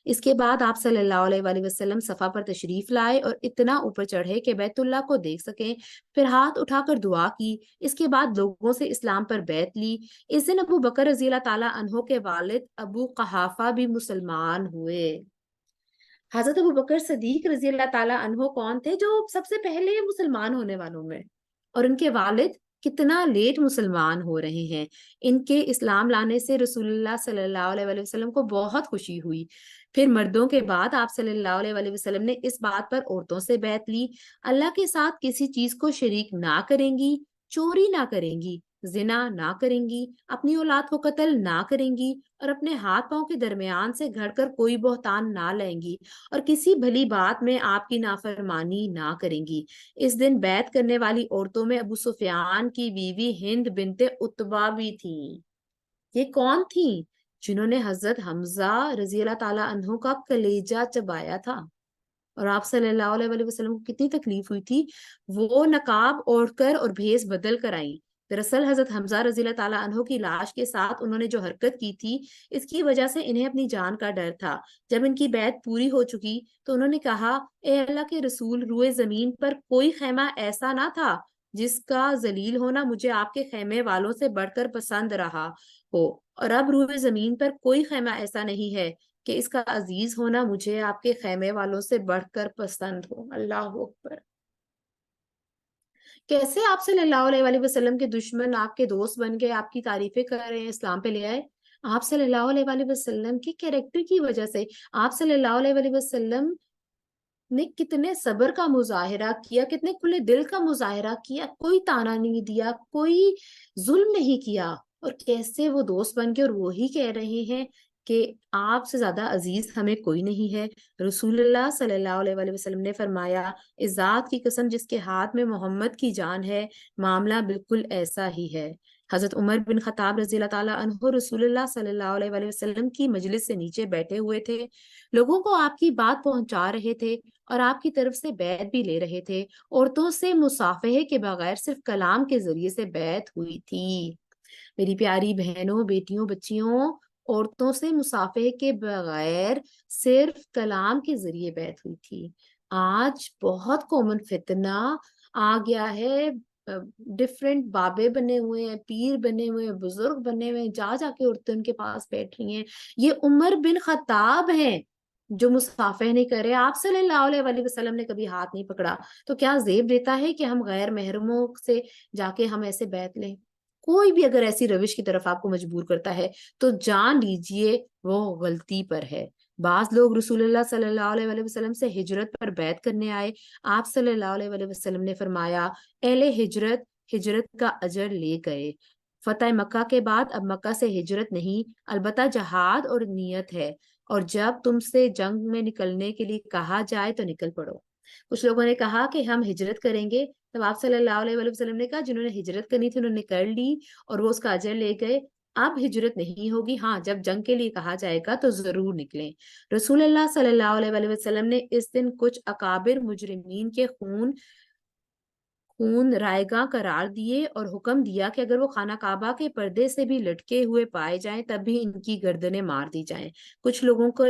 اس کے بعد آپ صلی اللہ علیہ وآلہ وسلم صفا پر تشریف لائے اور اتنا اوپر چڑھے کہ بیت اللہ کو دیکھ سکیں، پھر ہاتھ اٹھا کر دعا کی۔ اس کے بعد لوگوں سے اسلام پر بیعت لی۔ اس دن ابو بکر رضی اللہ تعالیٰ عنہ کے والد ابو قحافہ بھی مسلمان ہوئے۔ حضرت ابو بکر صدیق رضی اللہ تعالیٰ عنہ کون تھے؟ جو سب سے پہلے مسلمان ہونے والوں میں، اور ان کے والد کتنا لیٹ مسلمان ہو رہے ہیں۔ ان کے اسلام لانے سے رسول اللہ صلی اللہ علیہ وآلہ وسلم کو بہت خوشی ہوئی۔ پھر مردوں کے بعد آپ صلی اللہ علیہ وآلہ وسلم نے اس بات پر عورتوں سے بیعت لی، اللہ کے ساتھ کسی چیز کو شریک نہ کریں گی، چوری نہ کریں گی، زنا نہ کریں گی، اپنی اولاد کو قتل نہ کریں گی، اور اپنے ہاتھ پاؤں کے درمیان سے گھڑ کر کوئی بہتان نہ لائیں گی، اور کسی بھلی بات میں آپ کی نافرمانی نہ کریں گی۔ اس دن بیعت کرنے والی عورتوں میں ابو سفیان کی بیوی ہند بنت عتبہ بھی تھیں۔ یہ کون تھیں؟ جنہوں نے حضرت حمزہ رضی اللہ تعالیٰ عنہ کا کلیجہ چبایا تھا، اور آپ صلی اللہ علیہ وآلہ وسلم کو کتنی تکلیف ہوئی تھی۔ وہ نقاب اوڑھ کر اور بھیس بدل کر آئیں۔ دراصل حضرت حمزہ رضی اللہ تعالیٰ عنہ کی لاش کے ساتھ انہوں نے جو حرکت کی تھی، اس کی وجہ سے انہیں اپنی جان کا ڈر تھا۔ جب ان کی بیعت پوری ہو چکی تو انہوں نے کہا، اے اللہ کے رسول، روئے زمین پر کوئی خیمہ ایسا نہ تھا جس کا ذلیل ہونا مجھے آپ کے خیمے والوں سے بڑھ کر پسند رہا ہو، اور اب روئے زمین پر کوئی خیمہ ایسا نہیں ہے کہ اس کا عزیز ہونا مجھے آپ کے خیمے والوں سے بڑھ کر پسند ہو۔ اللہ اکبر۔ کیسے آپ صلی اللہ علیہ وآلہ وسلم کے دشمن آپ کے دوست بن گئے، آپ کی تعریفیں کر رہے ہیں، اسلام پہ لے آئے؟ آپ صلی اللہ علیہ وآلہ وسلم کے کیریکٹر کی وجہ سے۔ آپ صلی اللہ علیہ وآلہ وسلم نے کتنے صبر کا مظاہرہ کیا، کتنے کھلے دل کا مظاہرہ کیا، کوئی تانا نہیں دیا، کوئی ظلم نہیں کیا، اور کیسے وہ دوست بن گئے، اور وہی کہہ رہے ہیں کہ آپ سے زیادہ عزیز ہمیں کوئی نہیں ہے۔ رسول اللہ صلی اللہ علیہ وآلہ وسلم نے فرمایا، اس ذات کی قسم جس کے ہاتھ میں محمد کی جان ہے، معاملہ بالکل ایسا ہی ہے۔ حضرت عمر بن خطاب رضی اللہ تعالیٰ عنہ رسول اللہ صلی اللہ علیہ وآلہ وسلم کی مجلس سے نیچے بیٹھے ہوئے تھے، لوگوں کو آپ کی بات پہنچا رہے تھے اور آپ کی طرف سے بیعت بھی لے رہے تھے۔ عورتوں سے مصافحے کے بغیر صرف کلام کے ذریعے سے بیعت ہوئی تھی۔ میری پیاری بہنوں، بیٹیوں، بچیوں، عورتوں سے مصافحے کے بغیر صرف کلام کے ذریعے بیعت ہوئی تھی۔ آج بہت کامن فتنہ آ گیا ہے، ڈفرینٹ بابے بنے ہوئے ہیں، پیر بنے ہوئے ہیں، بزرگ بنے ہوئے ہیں، جا جا کے عورتیں ان کے پاس بیٹھ رہی ہیں۔ یہ عمر بن خطاب ہیں جو مصافحہ نہیں کر رہے۔ آپ صلی اللہ علیہ وآلہ وسلم نے کبھی ہاتھ نہیں پکڑا، تو کیا زیب دیتا ہے کہ ہم غیر محرموں سے جا کے ہم ایسے بیعت لیں؟ کوئی بھی اگر ایسی روش کی طرف آپ کو مجبور کرتا ہے تو جان لیجئے وہ غلطی پر ہے۔ بعض لوگ رسول اللہ صلی اللہ علیہ وآلہ وسلم سے ہجرت پر بیعت کرنے آئے۔ آپ صلی اللہ علیہ وآلہ وسلم نے فرمایا، اہل ہجرت ہجرت کا اجر لے گئے۔ فتح مکہ کے بعد اب مکہ سے ہجرت نہیں، البتہ جہاد اور نیت ہے، اور جب تم سے جنگ میں نکلنے کے لیے کہا جائے تو نکل پڑو۔ کچھ لوگوں نے کہا کہ ہم ہجرت کریں گے، تب آپ صلی اللہ علیہ وآلہ وسلم نے کہا جنہوں نے ہجرت کرنی تھی انہوں نے کر لی اور وہ اس کا اجر لے گئے، اب ہجرت نہیں ہوگی، ہاں جب جنگ کے لیے کہا جائے گا تو ضرور نکلیں۔ رسول اللہ صلی اللہ علیہ وآلہ وسلم نے اس دن کچھ اکابر مجرمین کے خون رائے گاں قرار دیے اور حکم دیا کہ اگر وہ خانہ کعبہ کے پردے سے بھی لٹکے ہوئے پائے جائیں تب بھی ان کی گردنیں مار دی جائیں۔ کچھ لوگوں کو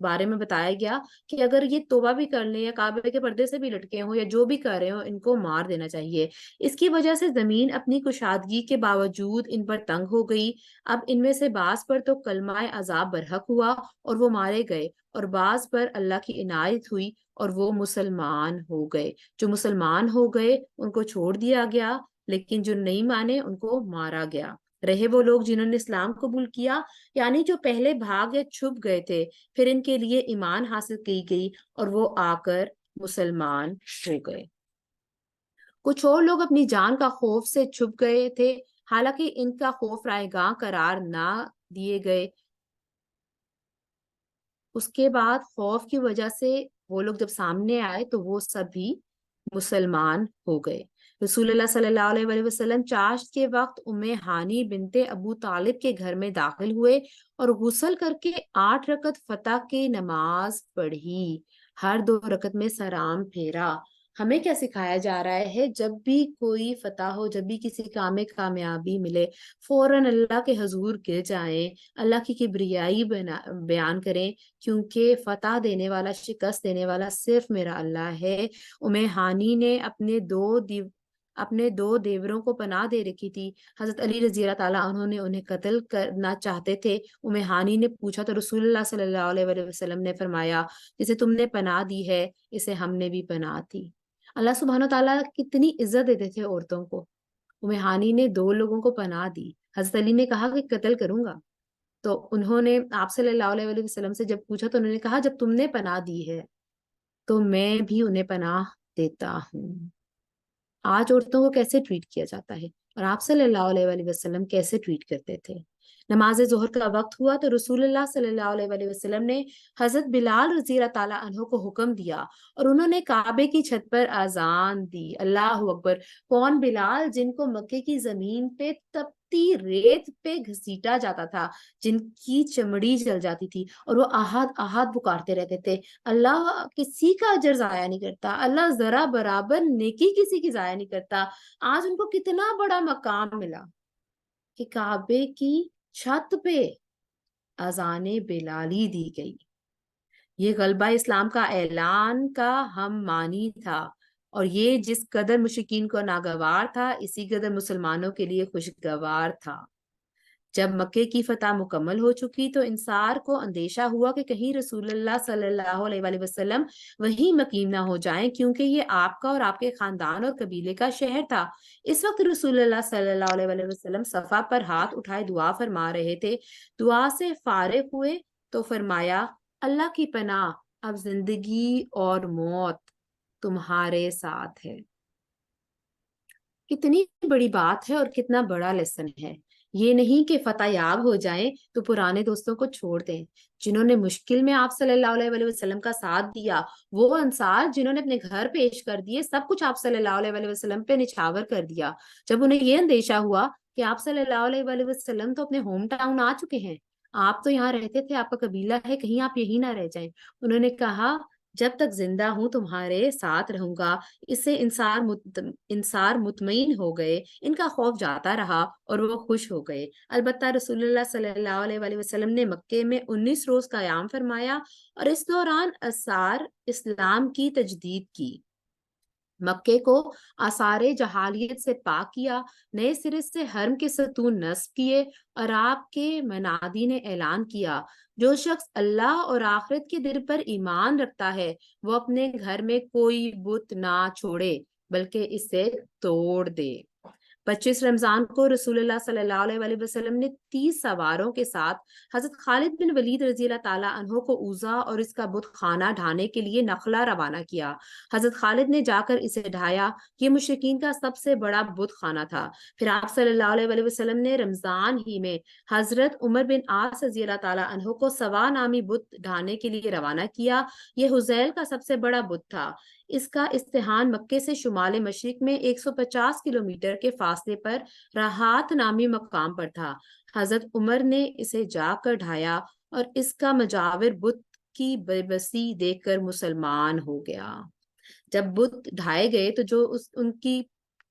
بارے میں بتایا گیا کہ اگر یہ توبہ بھی کر لیں یا کعبے کے پردے سے بھی لٹکے ہوں یا جو بھی کر رہے ہوں، ان کو مار دینا چاہیے۔ اس کی وجہ سے زمین اپنی کشادگی کے باوجود ان پر تنگ ہو گئی۔ اب ان میں سے بعض پر تو کلمہ عذاب برحق ہوا اور وہ مارے گئے، اور بعض پر اللہ کی عنایت ہوئی اور وہ مسلمان ہو گئے۔ جو مسلمان ہو گئے ان کو چھوڑ دیا گیا، لیکن جو نہیں مانے ان کو مارا گیا۔ رہے وہ لوگ جنہوں نے اسلام قبول کیا، یعنی جو پہلے بھاگ یا چھپ گئے تھے، پھر ان کے لیے ایمان حاصل کی گئی اور وہ آ کر مسلمان ہو گئے۔ کچھ اور لوگ اپنی جان کا خوف سے چھپ گئے تھے، حالانکہ ان کا خوف رائے گاں قرار نہ دیے گئے۔ اس کے بعد خوف کی وجہ سے وہ لوگ جب سامنے آئے تو وہ سب بھی مسلمان ہو گئے۔ رسول اللہ صلی اللہ علیہ وسلم چاشت کے وقت ام ہانی بنت ابو طالب کے گھر میں داخل ہوئے اور غسل کر کے 8 رکعت فتح کی نماز پڑھی، ہر 2 رکعت میں سلام پھیرا۔ ہمیں کیا سکھایا جا رہا ہے؟ جب بھی کوئی فتح ہو، جب بھی کسی کام میں کامیابی ملے، فوراً اللہ کے حضور گر جائیں، اللہ کی کبریائی بیان کریں، کیونکہ فتح دینے والا، شکست دینے والا صرف میرا اللہ ہے۔ ام ہانی نے اپنے دو دیوروں کو پناہ دے رکھی تھی۔ حضرت علی رضی اللہ تعالیٰ عنہ نے انہیں قتل کرنا چاہتے تھے۔ ام ہانی نے پوچھا تو رسول اللہ صلی اللہ علیہ وسلم نے فرمایا، جسے تم نے پناہ دی ہے اسے ہم نے بھی پناہ دی۔ اللہ سبحانہ تعالیٰ کتنی عزت دیتے تھے عورتوں کو۔ ام ہانی نے 2 لوگوں کو پناہ دی۔ حضرت علی نے کہا کہ قتل کروں گا، تو انہوں نے آپ صلی اللہ علیہ وسلم سے جب پوچھا تو انہوں نے کہا جب تم نے پناہ دی ہے تو میں بھی انہیں پناہ دیتا ہوں۔ آج عورتوں کو کیسے ٹریٹ کیا جاتا ہے، اور آپ صلی اللہ علیہ وسلم کیسے ٹریٹ کرتے تھے؟ نماز ظہر کا وقت ہوا تو رسول اللہ صلی اللہ علیہ وسلم نے حضرت بلال رضی اللہ تعالیٰ عنہ کو حکم دیا اور انہوں نے کعبے کی چھت پر اذان دی۔ اللہ اکبر! کون بلال؟ جن کو مکے کی زمین پہ تپتی ریت پہ گھسیٹا جاتا تھا، جن کی چمڑی جل جاتی تھی، اور وہ احد احد پکارتے رہتے تھے۔ اللہ کسی کا اجر ضائع نہیں کرتا، اللہ ذرا برابر نیکی کسی کی ضائع نہیں کرتا۔ آج ان کو کتنا بڑا مقام ملا کہ کعبے کی چھت پہ اذان بلالی دی گئی۔ یہ غلبہ اسلام کا اعلان کا ہم معنی تھا، اور یہ جس قدر مشرکین کو ناگوار تھا، اسی قدر مسلمانوں کے لیے خوشگوار تھا۔ جب مکے کی فتح مکمل ہو چکی تو انصار کو اندیشہ ہوا کہ کہیں رسول اللہ صلی اللہ علیہ وسلم وہیں مقیم نہ ہو جائیں، کیونکہ یہ آپ کا اور آپ کے خاندان اور قبیلے کا شہر تھا۔ اس وقت رسول اللہ صلی اللہ علیہ وسلم صفا پر ہاتھ اٹھائے دعا فرما رہے تھے۔ دعا سے فارغ ہوئے تو فرمایا، اللہ کی پناہ، اب زندگی اور موت تمہارے ساتھ ہے۔ کتنی بڑی بات ہے اور کتنا بڑا لیسن ہے۔ یہ نہیں کہ فتح یاب ہو جائیں تو پرانے دوستوں کو چھوڑ دیں۔ جنہوں نے مشکل میں آپ صلی اللہ علیہ وسلم کا ساتھ دیا، وہ انصار جنہوں نے اپنے گھر پیش کر دیے، سب کچھ آپ صلی اللہ علیہ وسلم پہ نچھاور کر دیا۔ جب انہیں یہ اندیشہ ہوا کہ آپ صلی اللہ علیہ وسلم تو اپنے ہوم ٹاؤن آ چکے ہیں، آپ تو یہاں رہتے تھے، آپ کا قبیلہ ہے، کہیں آپ یہی نہ رہ جائیں، انہوں نے کہا جب تک زندہ ہوں تمہارے ساتھ رہوں گا۔ اس سے انصار مطمئن ہو گئے، ان کا خوف جاتا رہا اور وہ خوش ہو گئے۔ البتہ رسول اللہ صلی اللہ علیہ وسلم نے مکے میں 19 روز قیام فرمایا اور اس دوران انصار اسلام کی تجدید کی، مکے کو آثار جہالیت سے پاک کیا، نئے سرے سے حرم کے ستون نصب کیے، اور آپ کے منادی نے اعلان کیا، جو شخص اللہ اور آخرت کے دن پر ایمان رکھتا ہے وہ اپنے گھر میں کوئی بت نہ چھوڑے بلکہ اسے توڑ دے۔ 25 رمضان کو رسول اللہ صلی اللہ علیہ وسلم نے 30 سواروں کے ساتھ حضرت خالد بن ولید رضی اللہ تعالیٰ عنہ کو اوزا اور اس کا بت خانہ ڈھانے کے لیے نخلا روانہ کیا۔ حضرت خالد نے جا کر اسے ڈھایا، یہ مشرکین کا سب سے بڑا بت خانہ تھا۔ پھر آپ صلی اللہ علیہ وسلم نے رمضان ہی میں حضرت عمر بن عاص رضی اللہ تعالیٰ عنہ کو سوا نامی بت ڈھانے کے لیے روانہ کیا۔ یہ حزیل کا سب سے بڑا بت تھا۔ اس کا استحان مکے سے شمال مشرق میں 150 کلومیٹر کے فاصلے پر راحات نامی مقام پر تھا۔ حضرت عمر نے اسے جا کر ڈھایا اور اس کا مجاور بت کی بے بسی دیکھ کر مسلمان ہو گیا۔ جب بت ڈھائے گئے تو جو ان کی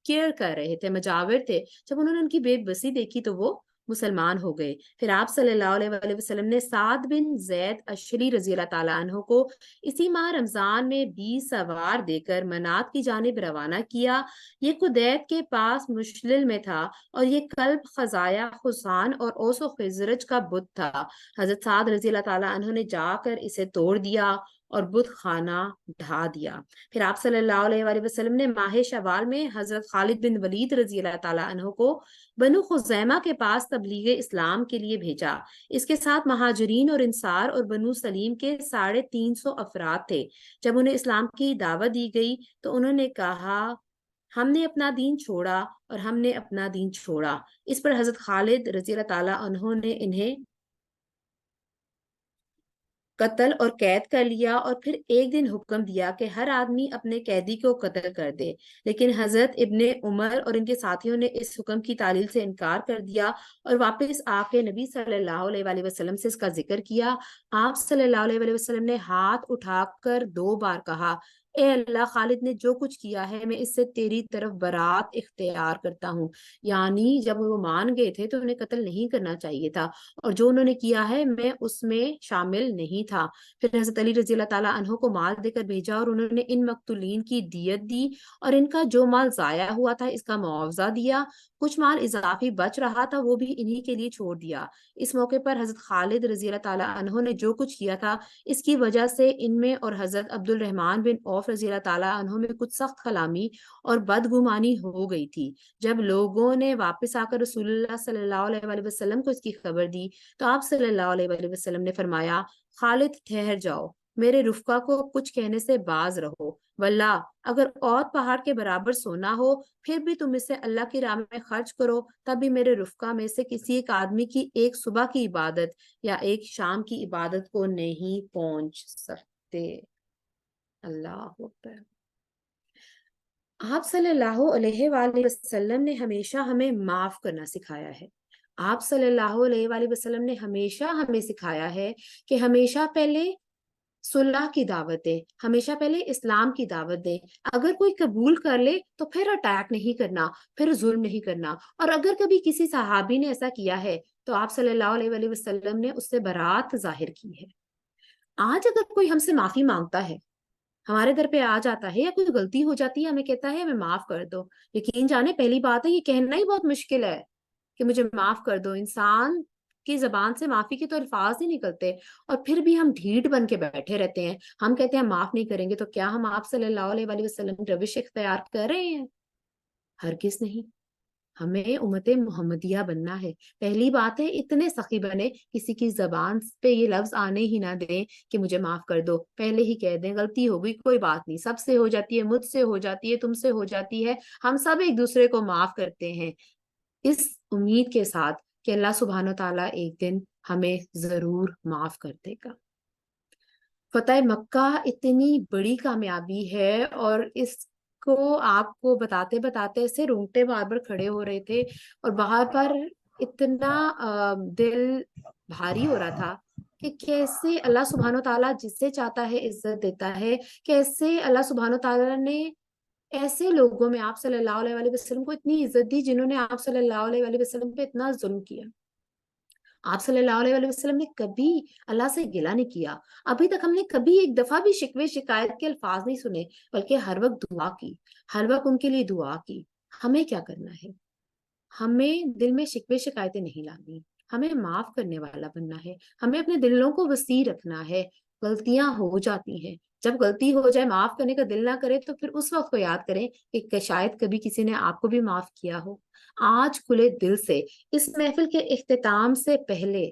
کیئر کر رہے تھے، مجاور تھے، جب انہوں نے ان کی بے بسی دیکھی تو وہ مسلمان ہو گئے۔ پھر آپ صلی اللہ علیہ وسلم نے سعد بن زید اشری رضی اللہ تعالیٰ عنہ کو اسی ماہ رمضان میں 20 سوار دے کر منات کی جانب روانہ کیا۔ یہ قدیت کے پاس مشلل میں تھا اور یہ کلب خزایا خسان اور اوس و خزرج کا بت تھا۔ حضرت سعد رضی اللہ تعالیٰ عنہ نے جا کر اسے توڑ دیا اور بت خانہ ڈھا دیا۔ پھر آپ صلی اللہ علیہ وسلم نے ماہ شوال میں حضرت خالد بن ولید رضی اللہ تعالیٰ عنہ کو بنو خزیمہ کے پاس تبلیغ اسلام کے لیے بھیجا۔ اس کے ساتھ مہاجرین اور انصار اور بنو سلیم کے 350 افراد تھے۔ جب انہیں اسلام کی دعوت دی گئی تو انہوں نے کہا، ہم نے اپنا دین چھوڑا اور ہم نے اپنا دین چھوڑا۔ اس پر حضرت خالد رضی اللہ تعالیٰ عنہ نے انہیں قتل اور قید کر لیا، اور پھر ایک دن حکم دیا کہ ہر آدمی اپنے قیدی کو قتل کر دے، لیکن حضرت ابن عمر اور ان کے ساتھیوں نے اس حکم کی تعلیل سے انکار کر دیا اور واپس آ کے نبی صلی اللہ علیہ وآلہ وسلم سے اس کا ذکر کیا۔ آپ صلی اللہ علیہ وآلہ وسلم نے ہاتھ اٹھا کر 2 بار کہا، اے اللہ، خالد نے جو کچھ کیا ہے میں اس سے تیری طرف برات اختیار کرتا ہوں۔ یعنی جب وہ مان گئے تھے تو انہیں قتل نہیں کرنا چاہیے تھا، اور جو انہوں نے کیا ہے میں اس میں شامل نہیں تھا۔ پھر حضرت علی رضی اللہ تعالیٰ عنہ کو مال دے کر بھیجا اور انہوں نے ان مقتولین کی دیت دی اور ان کا جو مال ضائع ہوا تھا اس کا معاوضہ دیا۔ کچھ مال اضافی بچ رہا تھا وہ بھی انہی کے لیے چھوڑ دیا۔ اس موقع پر حضرت خالد رضی اللہ تعالیٰ عنہ نے جو کچھ کیا تھا اس کی وجہ سے ان میں اور حضرت عبد الرحمن بن عوف رضی اللہ تعالیٰ عنہ میں کچھ سخت کلامی اور بدگمانی ہو گئی تھی۔ جب لوگوں نے واپس آ کر رسول اللہ صلی اللہ علیہ وآلہ وسلم کو اس کی خبر دی تو آپ صلی اللہ علیہ وآلہ وسلم نے فرمایا، خالد ٹھہر جاؤ، میرے رفقا کو کچھ کہنے سے باز رہو، واللہ اگر اور پہاڑ کے برابر سونا ہو پھر بھی تم اسے اللہ کی راہ میں خرچ کرو، تب بھی میرے رفقا میں سے کسی ایک آدمی کی ایک صبح کی عبادت یا ایک شام کی عبادت کو نہیں پہنچ سکتے۔ اللہ اکبر۔ آپ صلی اللہ علیہ وآلہ وسلم نے ہمیشہ ہمیں معاف کرنا سکھایا ہے۔ آپ صلی اللہ علیہ وآلہ وسلم نے ہمیشہ ہمیں سکھایا ہے کہ ہمیشہ پہلے صلح کی دعوت دے، ہمیشہ پہلے اسلام کی دعوت دے۔ اگر کوئی قبول کر لے تو پھر اٹیک نہیں کرنا، پھر ظلم نہیں کرنا، اور اگر کبھی کسی صحابی نے ایسا کیا ہے تو آپ صلی اللہ علیہ وآلہ وسلم نے اس سے برات ظاہر کی ہے۔ آج اگر کوئی ہم سے معافی مانگتا ہے، ہمارے در پہ آ جاتا ہے یا کوئی غلطی ہو جاتی ہے، ہمیں کہتا ہے ہمیں معاف کر دو، یقین جانے پہلی بات ہے یہ کہنا ہی بہت مشکل ہے کہ مجھے معاف کر دو۔ انسان کی زبان سے معافی کے تو الفاظ نہیں نکلتے، اور پھر بھی ہم ڈھیٹ بن کے بیٹھے رہتے ہیں۔ ہم کہتے ہیں معاف نہیں کریں گے، تو کیا ہم آپ صلی اللہ علیہ وآلہ وسلم کی روش اختیار کر رہے ہیں؟ ہرگز نہیں۔ ہمیں امت محمدیہ بننا ہے۔ پہلی بات ہے اتنے سخی بنے کسی کی زبان پہ یہ لفظ آنے ہی نہ دیں کہ مجھے معاف کر دو، پہلے ہی کہہ دیں غلطی ہو گئی، کوئی بات نہیں، سب سے ہو جاتی ہے، مجھ سے ہو جاتی ہے، تم سے ہو جاتی ہے، ہم سب ایک دوسرے کو معاف کرتے ہیں، اس امید کے ساتھ کہ اللہ سبحانہ و تعالیٰ ایک دن ہمیں ضرور معاف کر دے گا۔ فتح مکہ اتنی بڑی کامیابی ہے، اور اس کو آپ کو بتاتے بتاتے سے رونگٹے بار بار کھڑے ہو رہے تھے، اور وہاں پر اتنا دل بھاری ہو رہا تھا کہ کیسے اللہ سبحانہ و تعالیٰ جسے چاہتا ہے عزت دیتا ہے، کیسے اللہ سبحانہ و تعالیٰ نے ایسے لوگوں میں آپ صلی اللہ علیہ وآلہ وسلم کو اتنی عزت دی جنہوں نے آپ صلی اللہ علیہ وآلہ وسلم پہ اتنا ظلم کیا۔ آپ صلی اللہ علیہ وآلہ وسلم نے کبھی اللہ سے گلہ نہیں کیا، ابھی تک ہم نے کبھی ایک دفعہ بھی شکوے شکایت کے الفاظ نہیں سنے، بلکہ ہر وقت دعا کی، ہر وقت ان کے لیے دعا کی۔ ہمیں کیا کرنا ہے؟ ہمیں دل میں شکوے شکایتیں نہیں لانی، ہمیں معاف کرنے والا بننا ہے، ہمیں اپنے دلوں کو وسیع رکھنا ہے۔ غلطیاں ہو جاتی ہیں، جب غلطی ہو جائے معاف کرنے کا دل نہ کرے تو پھر اس وقت کو یاد کریں کہ شاید کبھی کسی نے آپ کو بھی معاف کیا ہو۔ آج کھلے دل سے اس محفل کے اختتام سے پہلے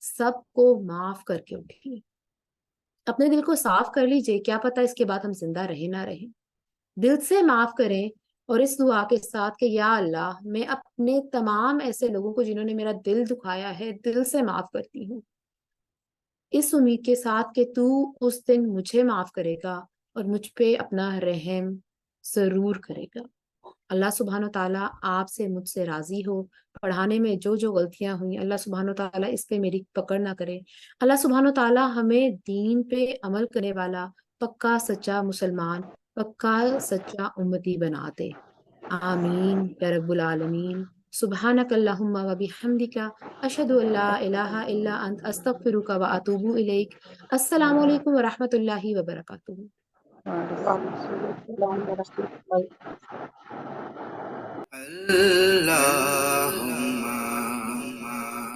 سب کو معاف کر کے اٹھیے، اپنے دل کو صاف کر لیجئے، کیا پتہ اس کے بعد ہم زندہ رہے نہ رہیں۔ دل سے معاف کریں، اور اس دعا کے ساتھ کہ یا اللہ، میں اپنے تمام ایسے لوگوں کو جنہوں نے میرا دل دکھایا ہے دل سے معاف کرتی ہوں، اس امید کے ساتھ کہ تو اس دن مجھے معاف کرے گا اور مجھ پہ اپنا رحم ضرور کرے گا۔ اللہ سبحانہ و تعالیٰ آپ سے مجھ سے راضی ہو۔ پڑھانے میں جو جو غلطیاں ہوئیں اللہ سبحانہ و تعالیٰ اس پہ میری پکڑ نہ کرے۔ اللہ سبحانہ و تعالیٰ ہمیں دین پہ عمل کرنے والا پکا سچا مسلمان، پکا سچا امتی بنا دے۔ آمین یا رب العالمین۔ سبحانک اللہم و بحمدک، اشہد ان لا الہ الا انت، استغفرک و اتوب الیک۔ السلام علیکم و رحمۃ اللہ وبرکاتہ۔ السلام ورحمۃ اللہ۔ اللہم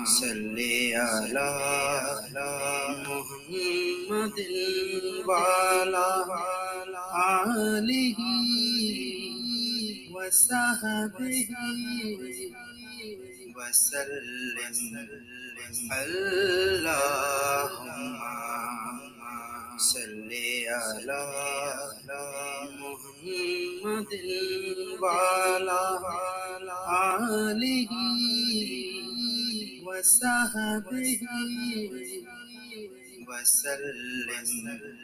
صلی علی محمد وعلی آلہ وصحبہ وسلم۔ اللہم صلی علی محمد وعلی آلہ وصحبہ وسلم